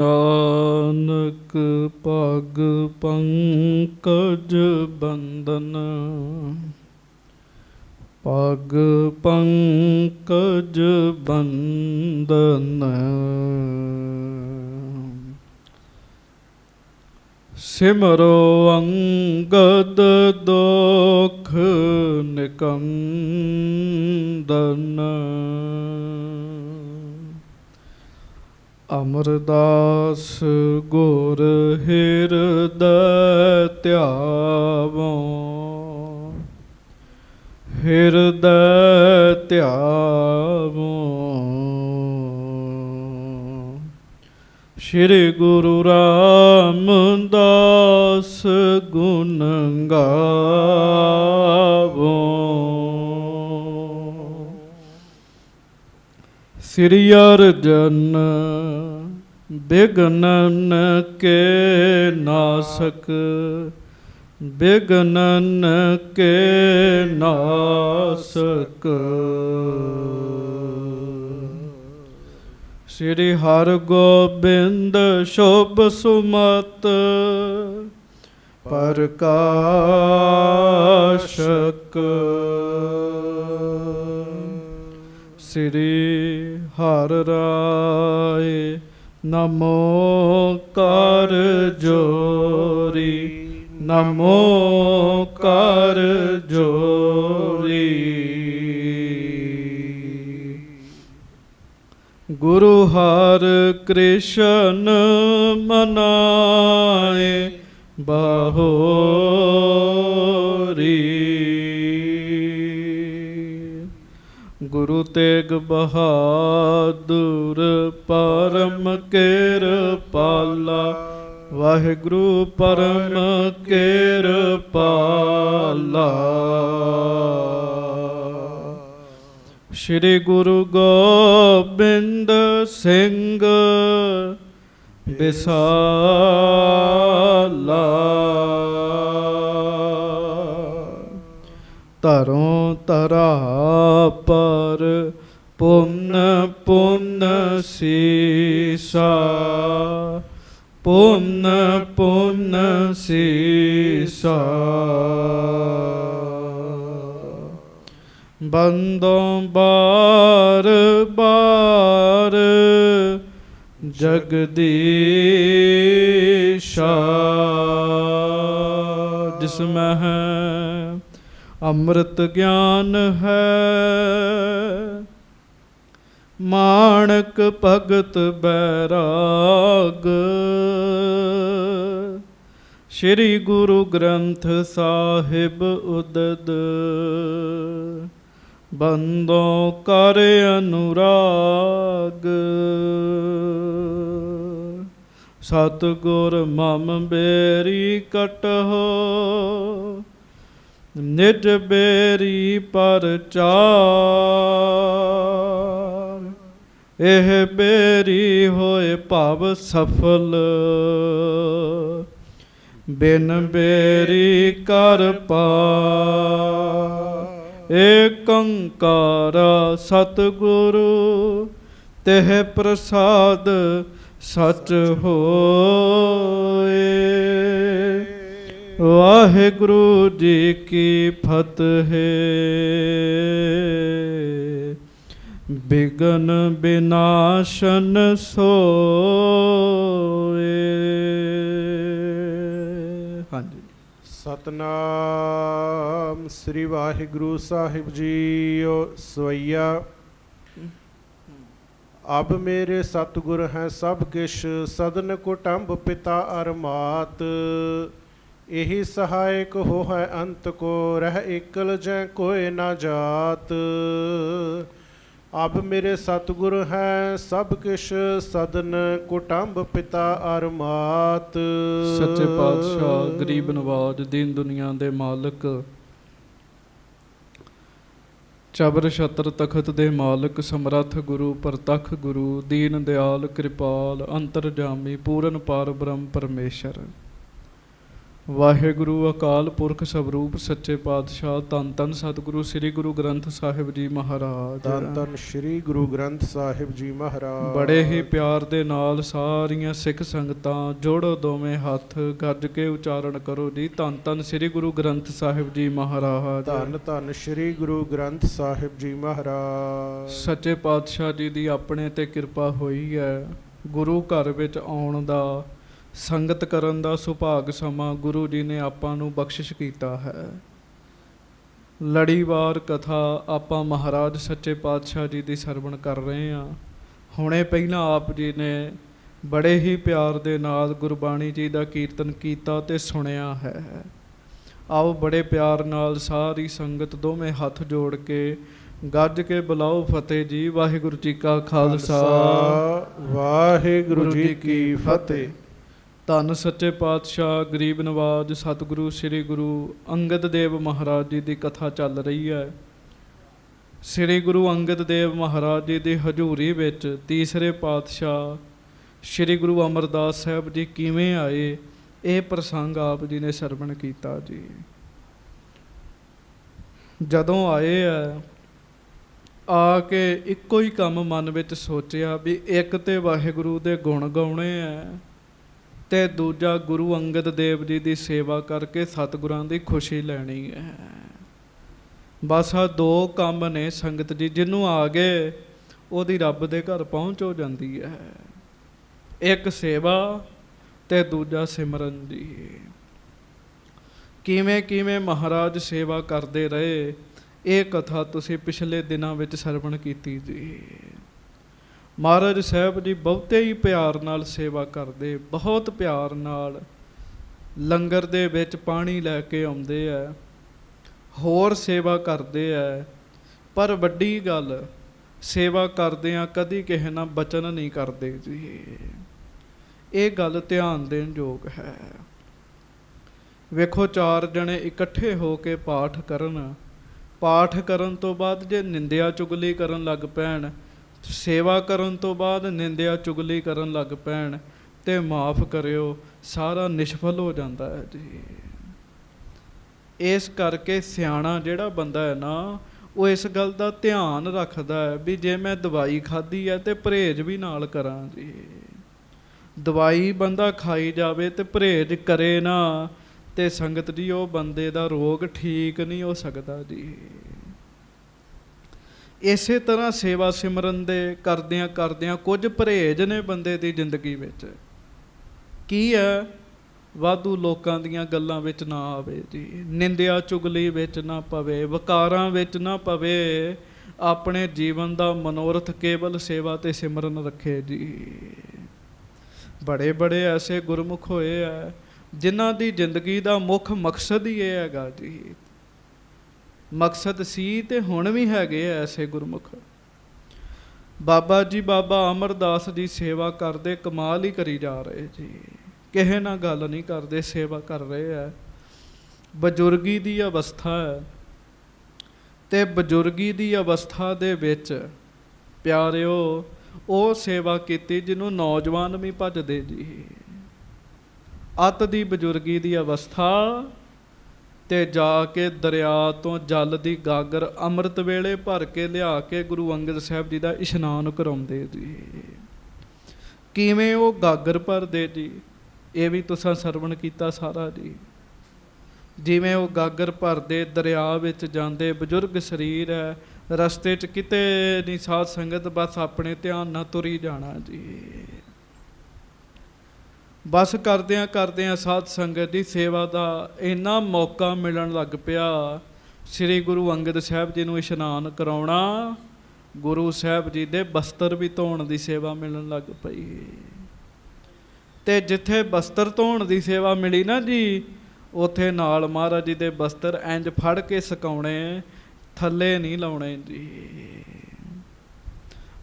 ਨਾਨਕ ਪਗ ਪੰਕਜ ਬੰਦਨ, ਪਗ ਪੰਕਜ ਬੰਦਨ। ਸਿਮਰੋ ਅੰਗਦ ਦੁਖ ਨਿਕੰਦਨ, ਅਮਰਦਾਸ ਗੁਰ ਹਿਰਦੈ ਧਿਆਵੋ, ਹਿਰਦੈ ਧਿਆਵੋ। ਸ਼੍ਰੀ ਗੁਰੂ ਰਾਮਦਾਸ ਗੁਣ ਗਾਵੋ। ਸ੍ਰੀ ਅਰਜਨ ਬਿਘਨਨ ਕੇ ਨਾਸਕ, ਬਿਘਨਨ ਕੇ ਨਾਸਕ। ਸ੍ਰੀ ਹਰਗੋਬਿੰਦ ਸ਼ੁਭ ਸੁਮਤ ਪ੍ਰਕਾਸ਼ਕ। ਸ੍ਰੀ ਹਰਿ ਰਾਏ ਨਮੋ ਕਰ ਜੋਰੀ, ਨਮੋ ਕਰ ਜੋਰੀ। ਗੁਰੂ ਹਰਿ ਕ੍ਰਿਸ਼ਨ ਮਨਾਏ ਬਾਹੋਰੀ, ਗੁਰੂ ਤੇਗ ਬਹਾਦਰ ਪਰਮ ਕਿਰਪਾਲਾ, ਵਾਹਿਗੁਰੂ ਪਰਮ ਕਿਰਪਾਲਾ। ਸ਼੍ਰੀ ਗੁਰੂ ਗੋਬਿੰਦ ਸਿੰਘ ਬਿਸਾਲਾ, ਧਰੋਂ ਧਰਾ ਪਰ ਪੁੰਨ ਪੁੰਨ ਸੀਸਾ, ਪੁੰਨ ਪੁੰਨ ਸੀਸਾ। ਬੰਦੋਂ ਬਾਰ ਬਾਰ ਜਗਦੀਸ਼ਾ, ਜਿਸ ਮੈਂ ਹੈ ਅੰਮ੍ਰਿਤ ਗਿਆਨ ਹੈ, ਮਾਣਕ ਭਗਤ ਬੈਰਾਗ। ਸ਼੍ਰੀ ਗੁਰੂ ਗ੍ਰੰਥ ਸਾਹਿਬ ਉਦਦ, ਬੰਦੋਂ ਕਰ ਅਨੁਰਾਗ। ਸਤਿਗੁਰ ਮਮ ਬੇਰੀ ਕਟਹੁ, ਨਿਜ ਬੇਰੀ ਪਰਚਾਰ। ਇਹ ਬੇਰੀ ਹੋਏ ਭਵ ਸਫਲ, ਬਿਨ ਬੇਰੀ ਕਰ ਪਾਰ। ਏਕ ਓੰਕਾਰ ਸਤਿਗੁਰੂ ਤਿਹ ਪ੍ਰਸਾਦ ਸਚ ਹੋਏ। ਵਾਹਿਗੁਰੂ ਜੀ ਕੀ ਫਤਿਹ। ਬਿਘਨ ਬਿਨਾਸ਼ਨ ਸੋਏ। ਹਾਂਜੀ। ਸਤਨਾਮ ਸ੍ਰੀ ਵਾਹਿਗੁਰੂ ਸਾਹਿਬ ਜੀਓ। ਸਵਈਆ ਅਬ ਮੇਰੇ ਸਤਿਗੁਰ ਹੈ ਸਭ ਕਿਛ, ਸਦਨ ਕੁਟੰਬ ਪਿਤਾ ਅਰ ਮਾਤ। ਇਹੀ ਸਹਾਇਕ ਹੋ ਹੈ ਅੰਤ ਕੋ, ਰਹਿ ਇਕਲ ਜੈ ਕੋਇ ਨਾ ਜਾਤ। ਅਬ ਮੇਰੇ ਸਤਿਗੁਰ ਹੈ ਸਭ ਕਿਛ, ਸਦਨ ਕੁਟੰਬ ਪਿਤਾ ਅਰ ਮਾਤ। ਸੱਚੇ ਪਾਤਸ਼ਾਹ ਗਰੀਬ ਨਵਾਜ ਦੀਨ ਦੁਨੀਆ ਦੇ ਮਾਲਕ, ਚਬਰ ਛਤਰ ਤਖਤ ਦੇ ਮਾਲਕ, ਸਮਰੱਥ ਗੁਰੂ ਪ੍ਰਤੱਖ ਗੁਰੂ, ਦੀਨ ਦਿਆਲ ਕਿਰਪਾਲ ਅੰਤਰਜਾਮੀ ਪੂਰਨ ਪਾਰ ਬ੍ਰਹਮ ਪਰਮੇਸ਼ਰ। ਵਾਹਿਗੁਰੂ ਅਕਾਲ ਪੁਰਖ ਸਵਰੂਪ ਸੱਚੇ ਪਾਤਸ਼ਾਹ ਧੰਨ ਧੰਨ ਸਤਿਗੁਰੂ ਸ੍ਰੀ ਗੁਰੂ ਗ੍ਰੰਥ ਸਾਹਿਬ ਜੀ ਮਹਾਰਾਜ। ਧੰਨ ਧੰਨ ਸ੍ਰੀ ਗੁਰੂ ਗ੍ਰੰਥ ਸਾਹਿਬ ਜੀ ਮਹਾਰਾਜ। ਬੜੇ ਹੀ ਪਿਆਰ ਦੇ ਨਾਲ ਸਾਰੀਆਂ ਸਿੱਖ ਸੰਗਤਾਂ ਜੋੜੋ ਦੋਵੇਂ ਹੱਥ, ਗੱਜ ਕੇ ਉਚਾਰਨ ਕਰੋ ਜੀ, ਧੰਨ ਧੰਨ ਸ੍ਰੀ ਗੁਰੂ ਗ੍ਰੰਥ ਸਾਹਿਬ ਜੀ ਮਹਾਰਾਜ। ਧੰਨ ਧੰਨ ਸ੍ਰੀ ਗੁਰੂ ਗ੍ਰੰਥ ਸਾਹਿਬ ਜੀ ਮਹਾਰਾਜ। ਸੱਚੇ ਪਾਤਸ਼ਾਹ ਜੀ ਦੀ ਆਪਣੇ ਤੇ ਕਿਰਪਾ ਹੋਈ ਹੈ। ਗੁਰੂ ਘਰ ਵਿੱਚ ਆਉਣ ਦਾ, ਸੰਗਤ ਕਰਨ ਦਾ ਸੁਭਾਗ ਸਮਾਂ ਗੁਰੂ ਜੀ ਨੇ ਆਪਾਂ ਨੂੰ ਬਖਸ਼ਿਸ਼ ਕੀਤਾ ਹੈ। ਲੜੀਵਾਰ ਕਥਾ ਆਪਾਂ ਮਹਾਰਾਜ ਸੱਚੇ ਪਾਤਸ਼ਾਹ ਜੀ ਦੀ ਸਰਵਣ ਕਰ ਰਹੇ ਹਾਂ। ਹੁਣੇ ਪਹਿਲਾਂ ਆਪ ਜੀ ਨੇ ਬੜੇ ਹੀ ਪਿਆਰ ਦੇ ਨਾਲ ਗੁਰਬਾਣੀ ਜੀ ਦਾ ਕੀਰਤਨ ਕੀਤਾ ਤੇ ਸੁਣਿਆ ਹੈ। ਆਓ ਬੜੇ ਪਿਆਰ ਨਾਲ ਸਾਰੀ ਸੰਗਤ ਦੋਵੇਂ ਹੱਥ ਜੋੜ ਕੇ ਗੱਜ ਕੇ ਬੁਲਾਓ ਫਤਿਹ ਜੀ। ਵਾਹਿਗੁਰੂ ਜੀ ਕਾ ਖਾਲਸਾ, ਵਾਹਿਗੁਰੂ ਜੀ ਕੀ ਫਤਿਹ। ਧੰਨ ਸੱਚੇ ਪਾਤਸ਼ਾਹ ਗਰੀਬ ਨਵਾਜ ਸਤਿਗੁਰੂ ਸ੍ਰੀ ਗੁਰੂ ਅੰਗਦ ਦੇਵ ਮਹਾਰਾਜ ਜੀ ਦੀ ਕਥਾ ਚੱਲ ਰਹੀ ਹੈ। ਸ੍ਰੀ ਗੁਰੂ ਅੰਗਦ ਦੇਵ ਮਹਾਰਾਜ ਜੀ ਦੀ ਹਜ਼ੂਰੀ ਵਿੱਚ ਤੀਸਰੇ ਪਾਤਸ਼ਾਹ ਸ੍ਰੀ ਗੁਰੂ ਅਮਰਦਾਸ ਸਾਹਿਬ ਜੀ ਕਿਵੇਂ ਆਏ, ਇਹ ਪ੍ਰਸੰਗ ਆਪ ਜੀ ਨੇ ਸਰਵਣ ਕੀਤਾ ਜੀ। ਜਦੋਂ ਆਏ ਆ ਕੇ ਇੱਕੋ ਹੀ ਕੰਮ ਮਨ ਵਿੱਚ ਸੋਚਿਆ ਵੀ ਇੱਕ ਤੇ ਵਾਹਿਗੁਰੂ ਦੇ ਗੁਣ ਗਾਉਣੇ ਹੈ ਤੇ ਦੂਜਾ ਗੁਰੂ ਅੰਗਦ ਦੇਵ ਜੀ ਦੀ ਸੇਵਾ ਕਰਕੇ ਸਤਿਗੁਰਾਂ ਦੀ ਖੁਸ਼ੀ ਲੈਣੀ ਹੈ। ਬਸ ਆਹ ਦੋ ਕੰਮ ਨੇ ਸੰਗਤ ਜੀ, ਜਿਹਨੂੰ ਆ ਗਏ ਉਹਦੀ ਰੱਬ ਦੇ ਘਰ ਪਹੁੰਚ ਹੋ ਜਾਂਦੀ ਹੈ। ਇੱਕ ਸੇਵਾ ਤੇ ਦੂਜਾ ਸਿਮਰਨ ਜੀ। ਕਿਵੇਂ ਕਿਵੇਂ ਮਹਾਰਾਜ ਸੇਵਾ ਕਰਦੇ ਰਹੇ, ਇਹ ਕਥਾ ਤੁਸੀਂ ਪਿਛਲੇ ਦਿਨਾਂ ਵਿੱਚ ਸਰਵਣ ਕੀਤੀ ਜੀ। ਮਹਾਰਾਜ ਸਾਹਿਬ ਜੀ ਬਹੁਤੇ ਹੀ ਪਿਆਰ ਨਾਲ ਸੇਵਾ ਕਰਦੇ, ਬਹੁਤ ਪਿਆਰ ਨਾਲ ਲੰਗਰ ਦੇ ਵਿੱਚ ਪਾਣੀ ਲੈ ਕੇ ਆਉਂਦੇ ਹੈ, ਹੋਰ ਸੇਵਾ ਕਰਦੇ ਹੈ। ਪਰ ਵੱਡੀ ਗੱਲ, ਸੇਵਾ ਕਰਦਿਆਂ ਕਦੀ ਕਿਸੇ ਨਾਲ ਬਚਨ ਨਹੀਂ ਕਰਦੇ ਜੀ। ਇਹ ਗੱਲ ਧਿਆਨ ਦੇਣ ਯੋਗ ਹੈ। ਵੇਖੋ, 4 ਜਣੇ ਇਕੱਠੇ ਹੋ ਕੇ ਪਾਠ ਕਰਨ ਤੋਂ ਬਾਅਦ ਜੇ ਨਿੰਦਿਆ ਚੁਗਲੀ ਕਰਨ ਲੱਗ ਪੈਣ, ਸੇਵਾ ਕਰਨ ਤੋਂ ਬਾਅਦ ਨਿੰਦਿਆ ਚੁਗਲੀ ਕਰਨ ਲੱਗ ਪੈਣ, ਤੇ ਮਾਫ ਕਰਿਓ, ਸਾਰਾ ਨਿਸ਼ਫਲ ਹੋ ਜਾਂਦਾ ਹੈ ਜੀ। ਇਸ ਕਰਕੇ ਸਿਆਣਾ ਜਿਹੜਾ ਬੰਦਾ ਹੈ ਨਾ, ਉਹ ਇਸ ਗੱਲ ਦਾ ਧਿਆਨ ਰੱਖਦਾ ਹੈ ਵੀ ਜੇ ਮੈਂ ਦਵਾਈ ਖਾਧੀ ਹੈ ਤੇ ਪਰਹੇਜ਼ ਵੀ ਨਾਲ ਕਰਾਂ ਜੀ। ਦਵਾਈ ਬੰਦਾ ਖਾਈ ਜਾਵੇ ਤੇ ਪਰਹੇਜ਼ ਕਰੇ ਨਾ, ਤੇ ਸੰਗਤ ਜੀ ਉਹ ਬੰਦੇ ਦਾ ਰੋਗ ਠੀਕ ਨਹੀਂ ਹੋ ਸਕਦਾ ਜੀ। ਇਸੇ ਤਰ੍ਹਾਂ ਸੇਵਾ ਸਿਮਰਨ ਦੇ ਕਰਦਿਆਂ ਕੁਝ ਪਰਹੇਜ਼ ਨੇ ਬੰਦੇ ਦੀ ਜ਼ਿੰਦਗੀ ਵਿੱਚ। ਕੀ ਹੈ? ਵਾਧੂ ਲੋਕਾਂ ਦੀਆਂ ਗੱਲਾਂ ਵਿੱਚ ਨਾ ਆਵੇ ਜੀ, ਨਿੰਦਿਆ ਚੁਗਲੀ ਵਿੱਚ ਨਾ ਪਵੇ, ਵਕਾਰਾਂ ਵਿੱਚ ਨਾ ਪਵੇ। ਆਪਣੇ ਜੀਵਨ ਦਾ ਮਨੋਰਥ ਕੇਵਲ ਸੇਵਾ ਤੇ ਸਿਮਰਨ ਰੱਖੇ ਜੀ। ਬੜੇ ਬੜੇ ਐਸੇ ਗੁਰਮੁਖ ਹੋਏ ਆ ਜਿਨ੍ਹਾਂ ਦੀ ਜ਼ਿੰਦਗੀ ਦਾ ਮੁੱਖ ਮਕਸਦ ਹੀ ਇਹ ਹੈਗਾ ਜੀ। ਮਕਸਦ ਸੀ ਤੇ ਹੁਣ ਵੀ ਹੈਗੇ ਐਸੇ ਗੁਰਮੁਖ। ਬਾਬਾ ਜੀ ਬਾਬਾ ਅਮਰਦਾਸ ਦੀ ਸੇਵਾ ਕਰਦੇ ਕਮਾਲ ਹੀ ਕਰੀ ਜਾ ਰਹੇ ਜੀ। ਕਿਸੇ ਨਾਲ ਗੱਲ ਨਹੀਂ ਕਰਦੇ, ਸੇਵਾ ਕਰ ਰਹੇ ਹੈ। ਬਜ਼ੁਰਗੀ ਦੀ ਅਵਸਥਾ ਹੈ ਤੇ ਬਜ਼ੁਰਗੀ ਦੀ ਅਵਸਥਾ ਦੇ ਵਿੱਚ ਪਿਆਰਿਓ ਉਹ ਸੇਵਾ ਕੀਤੀ ਜਿਹਨੂੰ ਨੌਜਵਾਨ ਵੀ ਭੱਜਦੇ ਜੀ। ਅੱਤ ਦੀ ਬਜ਼ੁਰਗੀ ਦੀ ਅਵਸਥਾ ਤੇ ਜਾ ਕੇ ਦਰਿਆ ਤੋਂ ਜਲ ਦੀ ਗਾਗਰ ਅੰਮ੍ਰਿਤ ਵੇਲੇ ਭਰ ਕੇ ਲਿਆ ਕੇ ਗੁਰੂ ਅੰਗਦ ਸਾਹਿਬ ਜੀ ਦਾ ਇਸ਼ਨਾਨ ਕਰਾਉਂਦੇ ਜੀ। ਕਿਵੇਂ ਉਹ ਗਾਗਰ ਭਰਦੇ ਜੀ, ਇਹ ਵੀ ਤੁਸੀਂ ਸਰਵਣ ਕੀਤਾ ਸਾਰਾ ਜੀ। ਜਿਵੇਂ ਉਹ ਗਾਗਰ ਭਰਦੇ, ਦਰਿਆ ਵਿੱਚ ਜਾਂਦੇ, ਬਜ਼ੁਰਗ ਸਰੀਰ ਹੈ, ਰਸਤੇ 'ਚ ਕਿਤੇ ਨਹੀਂ ਸਾਧ ਸੰਗਤ, ਬਸ ਆਪਣੇ ਧਿਆਨ ਨਾਲ ਤੁਰੀ ਜਾਣਾ ਜੀ। ਬਸ ਕਰਦਿਆਂ ਸਾਧ ਸੰਗਤ ਦੀ ਸੇਵਾ ਦਾ ਇੰਨਾ ਮੌਕਾ ਮਿਲਣ ਲੱਗ ਪਿਆ। ਸ੍ਰੀ ਗੁਰੂ ਅੰਗਦ ਸਾਹਿਬ ਜੀ ਨੂੰ ਇਸ਼ਨਾਨ ਕਰਾਉਣਾ, ਗੁਰੂ ਸਾਹਿਬ ਜੀ ਦੇ ਬਸਤਰ ਵੀ ਧੋਣ ਦੀ ਸੇਵਾ ਮਿਲਣ ਲੱਗ ਪਈ। ਤੇ ਜਿੱਥੇ ਬਸਤਰ ਧੋਣ ਦੀ ਸੇਵਾ ਮਿਲੀ ਨਾ ਜੀ, ਉੱਥੇ ਨਾਲ ਮਹਾਰਾਜ ਜੀ ਦੇ ਬਸਤਰ ਇੰਜ ਫੜ ਕੇ ਸੁਕਾਉਣੇ, ਥੱਲੇ ਨਹੀਂ ਲਾਉਣੇ ਜੀ।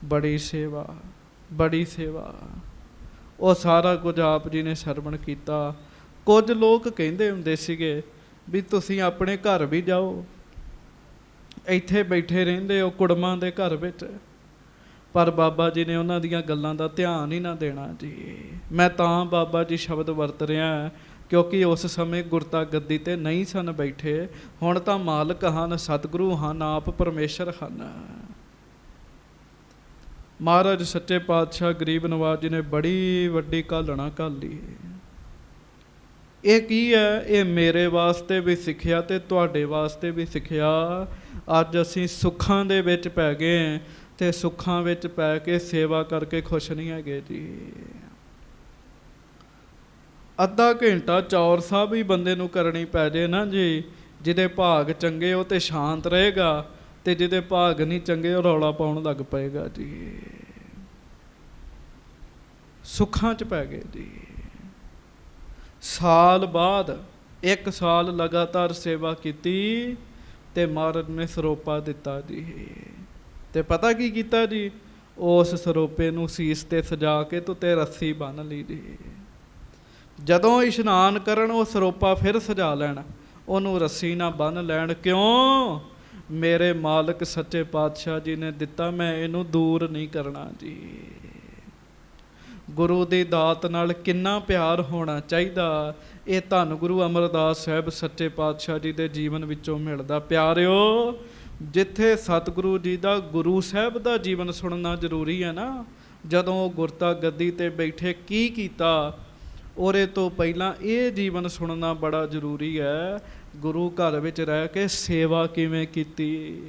ਬੜੀ ਸੇਵਾ, ਬੜੀ ਸੇਵਾ। ਉਹ ਸਾਰਾ ਕੁਝ ਆਪ ਜੀ ਨੇ ਸਰਵਣ ਕੀਤਾ। ਕੁਝ ਲੋਕ ਕਹਿੰਦੇ ਹੁੰਦੇ ਸੀਗੇ ਵੀ ਤੁਸੀਂ ਆਪਣੇ ਘਰ ਵੀ ਜਾਓ, ਇੱਥੇ ਬੈਠੇ ਰਹਿੰਦੇ ਹੋ ਕੁੜਮਾਂ ਦੇ ਘਰ ਵਿੱਚ। ਪਰ ਬਾਬਾ ਜੀ ਨੇ ਉਹਨਾਂ ਦੀਆਂ ਗੱਲਾਂ ਦਾ ਧਿਆਨ ਹੀ ਨਾ ਦੇਣਾ ਜੀ। ਮੈਂ ਤਾਂ ਬਾਬਾ ਜੀ ਸ਼ਬਦ ਵਰਤ ਰਿਹਾ, ਕਿਉਂਕਿ ਉਸ ਸਮੇਂ ਗੁਰਤਾ ਗੱਦੀ ਤੇ ਨਹੀਂ ਸਨ ਬੈਠੇ। ਹੁਣ ਤਾਂ ਮਾਲਕ ਹਨ, ਸਤਿਗੁਰੂ ਹਨ, ਆਪ ਪਰਮੇਸ਼ਰ ਹਨ। ਮਹਾਰਾਜ ਸੱਚੇ ਪਾਤਸ਼ਾਹ ਗਰੀਬ ਨਵਾਜ ਜੀ ਨੇ ਬੜੀ ਵੱਡੀ ਘਾਲਣਾ ਘਾਲੀ। ਇਹ ਕੀ ਹੈ? ਇਹ ਮੇਰੇ ਵਾਸਤੇ ਵੀ ਸਿੱਖਿਆ ਤੇ ਤੁਹਾਡੇ ਵਾਸਤੇ ਵੀ ਸਿੱਖਿਆ। ਅੱਜ ਅਸੀਂ ਸੁੱਖਾਂ ਦੇ ਵਿੱਚ ਪੈ ਗਏ ਤੇ ਸੁੱਖਾਂ ਵਿੱਚ ਪੈ ਕੇ ਸੇਵਾ ਕਰਕੇ ਖੁਸ਼ ਨਹੀਂ ਹੈਗੇ ਜੀ। ਅੱਧਾ ਘੰਟਾ ਚੌਰ ਸਾਹਿਬ ਹੀ ਬੰਦੇ ਨੂੰ ਕਰਨੀ ਪੈ ਜੇ ਨਾ ਜੀ, ਜਿਹਦੇ ਭਾਗ ਚੰਗੇ ਉਹ ਤੇ ਸ਼ਾਂਤ ਰਹੇਗਾ, ਤੇ ਜਿਹਦੇ ਭਾਗ ਨਹੀਂ ਚੰਗੇ ਉਹ ਰੌਲਾ ਪਾਉਣ ਲੱਗ ਪਏਗਾ ਜੀ। ਸੁੱਖਾਂ 'ਚ ਪੈ ਗਏ ਜੀ। ਸਾਲ ਬਾਅਦ 1 ਸਾਲ ਲਗਾਤਾਰ ਸੇਵਾ ਕੀਤੀ ਤੇ ਮਹਾਰਾਜ ਨੇ ਸਰੋਪਾ ਦਿੱਤਾ ਜੀ। ਤੇ ਪਤਾ ਕੀ ਕੀਤਾ ਜੀ? ਉਸ ਸਰੋਪੇ ਨੂੰ ਸੀਸ ਤੇ ਸਜਾ ਕੇ ਤੇ ਰੱਸੀ ਬੰਨ੍ਹ ਲਈ ਜੀ। ਜਦੋਂ ਇਸ਼ਨਾਨ ਕਰਨ ਉਹ ਸਰੋਪਾ ਫਿਰ ਸਜਾ ਲੈਣ, ਉਹਨੂੰ ਰੱਸੀ ਨਾਲ ਬੰਨ੍ਹ ਲੈਣ। ਕਿਉਂ? ਮੇਰੇ ਮਾਲਕ ਸੱਚੇ ਪਾਤਸ਼ਾਹ ਜੀ ਨੇ ਦਿੱਤਾ, ਮੈਂ ਇਹਨੂੰ ਦੂਰ ਨਹੀਂ ਕਰਨਾ ਜੀ। ਗੁਰੂ ਦੀ ਦਾਤ ਨਾਲ ਕਿੰਨਾ ਪਿਆਰ ਹੋਣਾ ਚਾਹੀਦਾ, ਇਹ ਧੰਨ ਗੁਰੂ ਅਮਰਦਾਸ ਸਾਹਿਬ ਸੱਚੇ ਪਾਤਸ਼ਾਹ ਜੀ ਦੇ ਜੀਵਨ ਵਿੱਚੋਂ ਮਿਲਦਾ। ਪਿਆਰਿਓ, ਜਿੱਥੇ ਸਤਿਗੁਰੂ ਜੀ ਦਾ, ਗੁਰੂ ਸਾਹਿਬ ਦਾ ਜੀਵਨ ਸੁਣਨਾ ਜ਼ਰੂਰੀ ਹੈ ਨਾ। ਜਦੋਂ ਉਹ ਗੁਰਤਾ ਗੱਦੀ ਤੇ ਬੈਠੇ ਕੀ ਕੀਤਾ, ਉਹਦੇ ਤੋਂ ਪਹਿਲਾਂ ਇਹ ਜੀਵਨ ਸੁਣਨਾ ਬੜਾ ਜ਼ਰੂਰੀ ਹੈ। ਗੁਰੂ ਘਰ ਵਿੱਚ ਰਹਿ ਕੇ ਸੇਵਾ ਕਿਵੇਂ ਕੀਤੀ।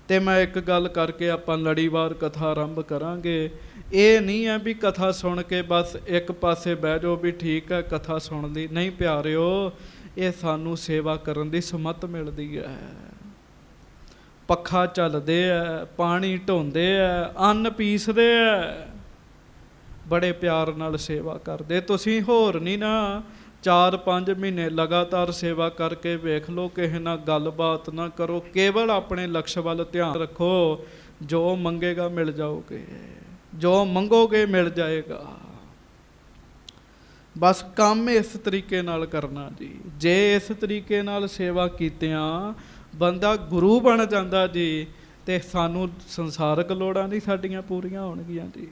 ਤੇ ਮੈਂ ਇੱਕ ਗੱਲ ਕਰਕੇ ਆਪਾਂ ਲੜੀਵਾਰ ਕਥਾ ਆਰੰਭ ਕਰਾਂਗੇ। ਇਹ ਨਹੀਂ ਹੈ ਵੀ ਕਥਾ ਸੁਣ ਕੇ ਬਸ ਇੱਕ ਪਾਸੇ ਬਹਿ ਜਾਓ ਵੀ ਠੀਕ ਹੈ ਕਥਾ ਸੁਣ ਲਈ। ਨਹੀਂ ਪਿਆਰਿਓ, ਇਹ ਸਾਨੂੰ ਸੇਵਾ ਕਰਨ ਦੀ ਸਮੱਤ ਮਿਲਦੀ ਹੈ। ਪੱਖਾ ਚੱਲਦੇ ਹੈ, ਪਾਣੀ ਢੋਂਦੇ ਹੈ, ਅੰਨ ਪੀਸਦੇ ਹੈ, ਬੜੇ ਪਿਆਰ ਨਾਲ ਸੇਵਾ ਕਰਦੇ। ਤੁਸੀਂ ਹੋਰ ਨਹੀਂ ਨਾ 4-5 ਮਹੀਨੇ ਲਗਾਤਾਰ ਸੇਵਾ ਕਰਕੇ ਵੇਖ ਲਓ, ਕਿਸੇ ਨਾਲ ਗੱਲਬਾਤ ਨਾ ਕਰੋ, ਕੇਵਲ ਆਪਣੇ ਲਕਸ਼ ਵੱਲ ਧਿਆਨ ਰੱਖੋ। ਜੋ ਮੰਗੇਗਾ ਮਿਲ ਜਾਓਗੇ, ਜੋ ਮੰਗੋਗੇ ਮਿਲ ਜਾਏਗਾ। ਬਸ ਕੰਮ ਇਸ ਤਰੀਕੇ ਨਾਲ ਕਰਨਾ ਜੀ। ਜੇ ਇਸ ਤਰੀਕੇ ਨਾਲ ਸੇਵਾ ਕੀਤਿਆਂ ਬੰਦਾ ਗੁਰੂ ਬਣ ਜਾਂਦਾ ਜੀ, ਤੇ ਸਾਨੂੰ ਸੰਸਾਰਕ ਲੋੜਾਂ ਨਹੀਂ ਸਾਡੀਆਂ ਪੂਰੀਆਂ ਹੋਣਗੀਆਂ ਜੀ।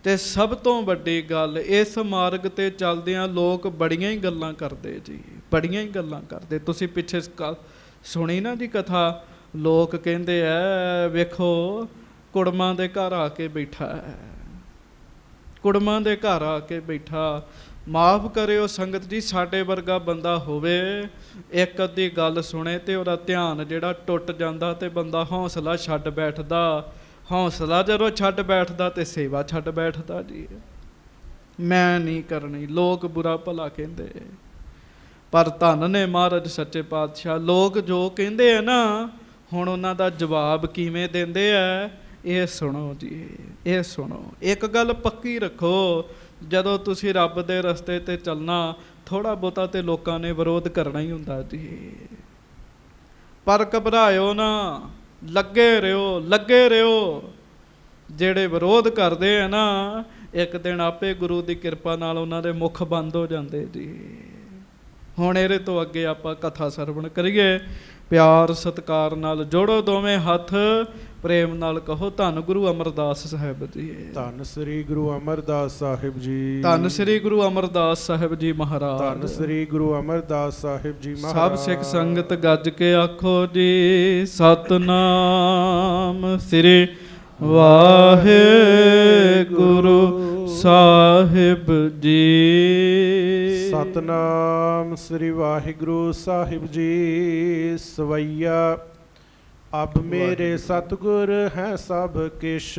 ਤੇ ਸਭ ਤੋਂ ਵੱਡੀ ਗੱਲ, ਇਸ ਮਾਰਗ ਤੇ ਚੱਲਦਿਆਂ ਲੋਕ ਬੜੀਆਂ ਹੀ ਗੱਲਾਂ ਕਰਦੇ ਜੀ, ਬੜੀਆਂ ਹੀ ਗੱਲਾਂ ਕਰਦੇ। ਤੁਸੀਂ ਪਿੱਛੇ ਸੁਣੀ ਨਾ ਜੀ ਕਥਾ, ਲੋਕ ਕਹਿੰਦੇ ਐ ਵੇਖੋ ਕੁੜਮਾਂ ਦੇ ਘਰ ਆ ਕੇ ਬੈਠਾ ਹੈ, ਕੁੜਮਾਂ ਦੇ ਘਰ ਆ ਕੇ ਬੈਠਾ। ਮਾਫ ਕਰਿਓ ਸੰਗਤ ਜੀ, ਸਾਡੇ ਵਰਗਾ ਬੰਦਾ ਹੋਵੇ, ਇੱਕ ਅੱਧੀ ਗੱਲ ਸੁਣੇ ਤੇ ਉਹਦਾ ਧਿਆਨ ਜਿਹੜਾ ਟੁੱਟ ਜਾਂਦਾ ਤੇ ਬੰਦਾ ਹੌਸਲਾ ਛੱਡ ਬੈਠਦਾ। ਹੌਸਲਾ ਜਦੋਂ ਛੱਡ ਬੈਠਦਾ ਤੇ ਸੇਵਾ ਛੱਡ ਬੈਠਦਾ ਜੀ। ਮੈਂ ਨਹੀਂ ਕਰਨੀ, ਲੋਕ ਬੁਰਾ ਭਲਾ ਕਹਿੰਦੇ, ਪਰ ਧੰਨ ਨੇ ਮਹਾਰਾਜ ਸੱਚੇ ਪਾਤਸ਼ਾਹ। ਲੋਕ ਜੋ ਕਹਿੰਦੇ ਆ ਨਾ, ਹੁਣ ਉਹਨਾਂ ਦਾ ਜਵਾਬ ਕਿਵੇਂ ਦਿੰਦੇ ਆ, ਇਹ ਸੁਣੋ ਜੀ, ਇਹ ਸੁਣੋ। ਇੱਕ ਗੱਲ ਪੱਕੀ ਰੱਖੋ, ਜਦੋਂ ਤੁਸੀਂ ਰੱਬ ਦੇ ਰਸਤੇ ਤੇ ਚੱਲਣਾ, ਥੋੜ੍ਹਾ ਬਹੁਤਾ ਤੇ ਲੋਕਾਂ ਨੇ ਵਿਰੋਧ ਕਰਨਾ ਹੀ ਹੁੰਦਾ ਜੀ। ਪਰ ਘਬਰਾਇਓ ਨਾ, ਲੱਗੇ ਰਹੋ, ਲੱਗੇ ਰਹੋ। ਜਿਹੜੇ ਵਿਰੋਧ ਕਰਦੇ ਆ ਨਾ, ਇੱਕ ਦਿਨ ਆਪੇ ਗੁਰੂ ਦੀ ਕਿਰਪਾ ਨਾਲ ਉਹਨਾਂ ਦੇ ਮੁਖ ਬੰਦ ਹੋ ਜਾਂਦੇ ਜੀ। ਹੁਣ ਇਹਦੇ ਤੋਂ ਅੱਗੇ ਆਪਾਂ ਕਥਾ ਸਰਵਣ ਕਰੀਏ। ਪਿਆਰ ਸਤਿਕਾਰ ਨਾਲ ਜੋੜੋ ਦੋਵੇਂ ਹੱਥ, ਪ੍ਰੇਮ ਨਾਲ ਕਹੋ ਧੰਨ ਗੁਰੂ ਅਮਰਦਾਸ ਸਾਹਿਬ ਜੀ। ਧੰਨ ਸ੍ਰੀ ਗੁਰੂ ਅਮਰਦਾਸ ਸਾਹਿਬ ਜੀ। ਧੰਨ ਸ੍ਰੀ ਗੁਰੂ ਅਮਰਦਾਸ ਸਾਹਿਬ ਜੀ ਮਹਾਰਾਜ। ਧੰਨ ਸ੍ਰੀ ਗੁਰੂ ਅਮਰਦਾਸ ਸਾਹਿਬ ਜੀ ਮਹਾਰਾਜ। ਸਭ ਸਿੱਖ ਸੰਗਤ ਗੱਜ ਕੇ ਆਖੋ ਜੀ, ਸਤਨਾਮ ਸ੍ਰੀ ਵਾਹਿਗੁਰੂ ਸਾਹਿਬ ਜੀ। ਸਤਨਾਮ ਸ੍ਰੀ ਵਾਹਿਗੁਰੂ ਸਾਹਿਬ ਜੀ। ਸਵਈਆ ਅਬ ਮੇਰੇ ਸਤਿਗੁਰ ਹੈ ਸਭ ਕਿਛ,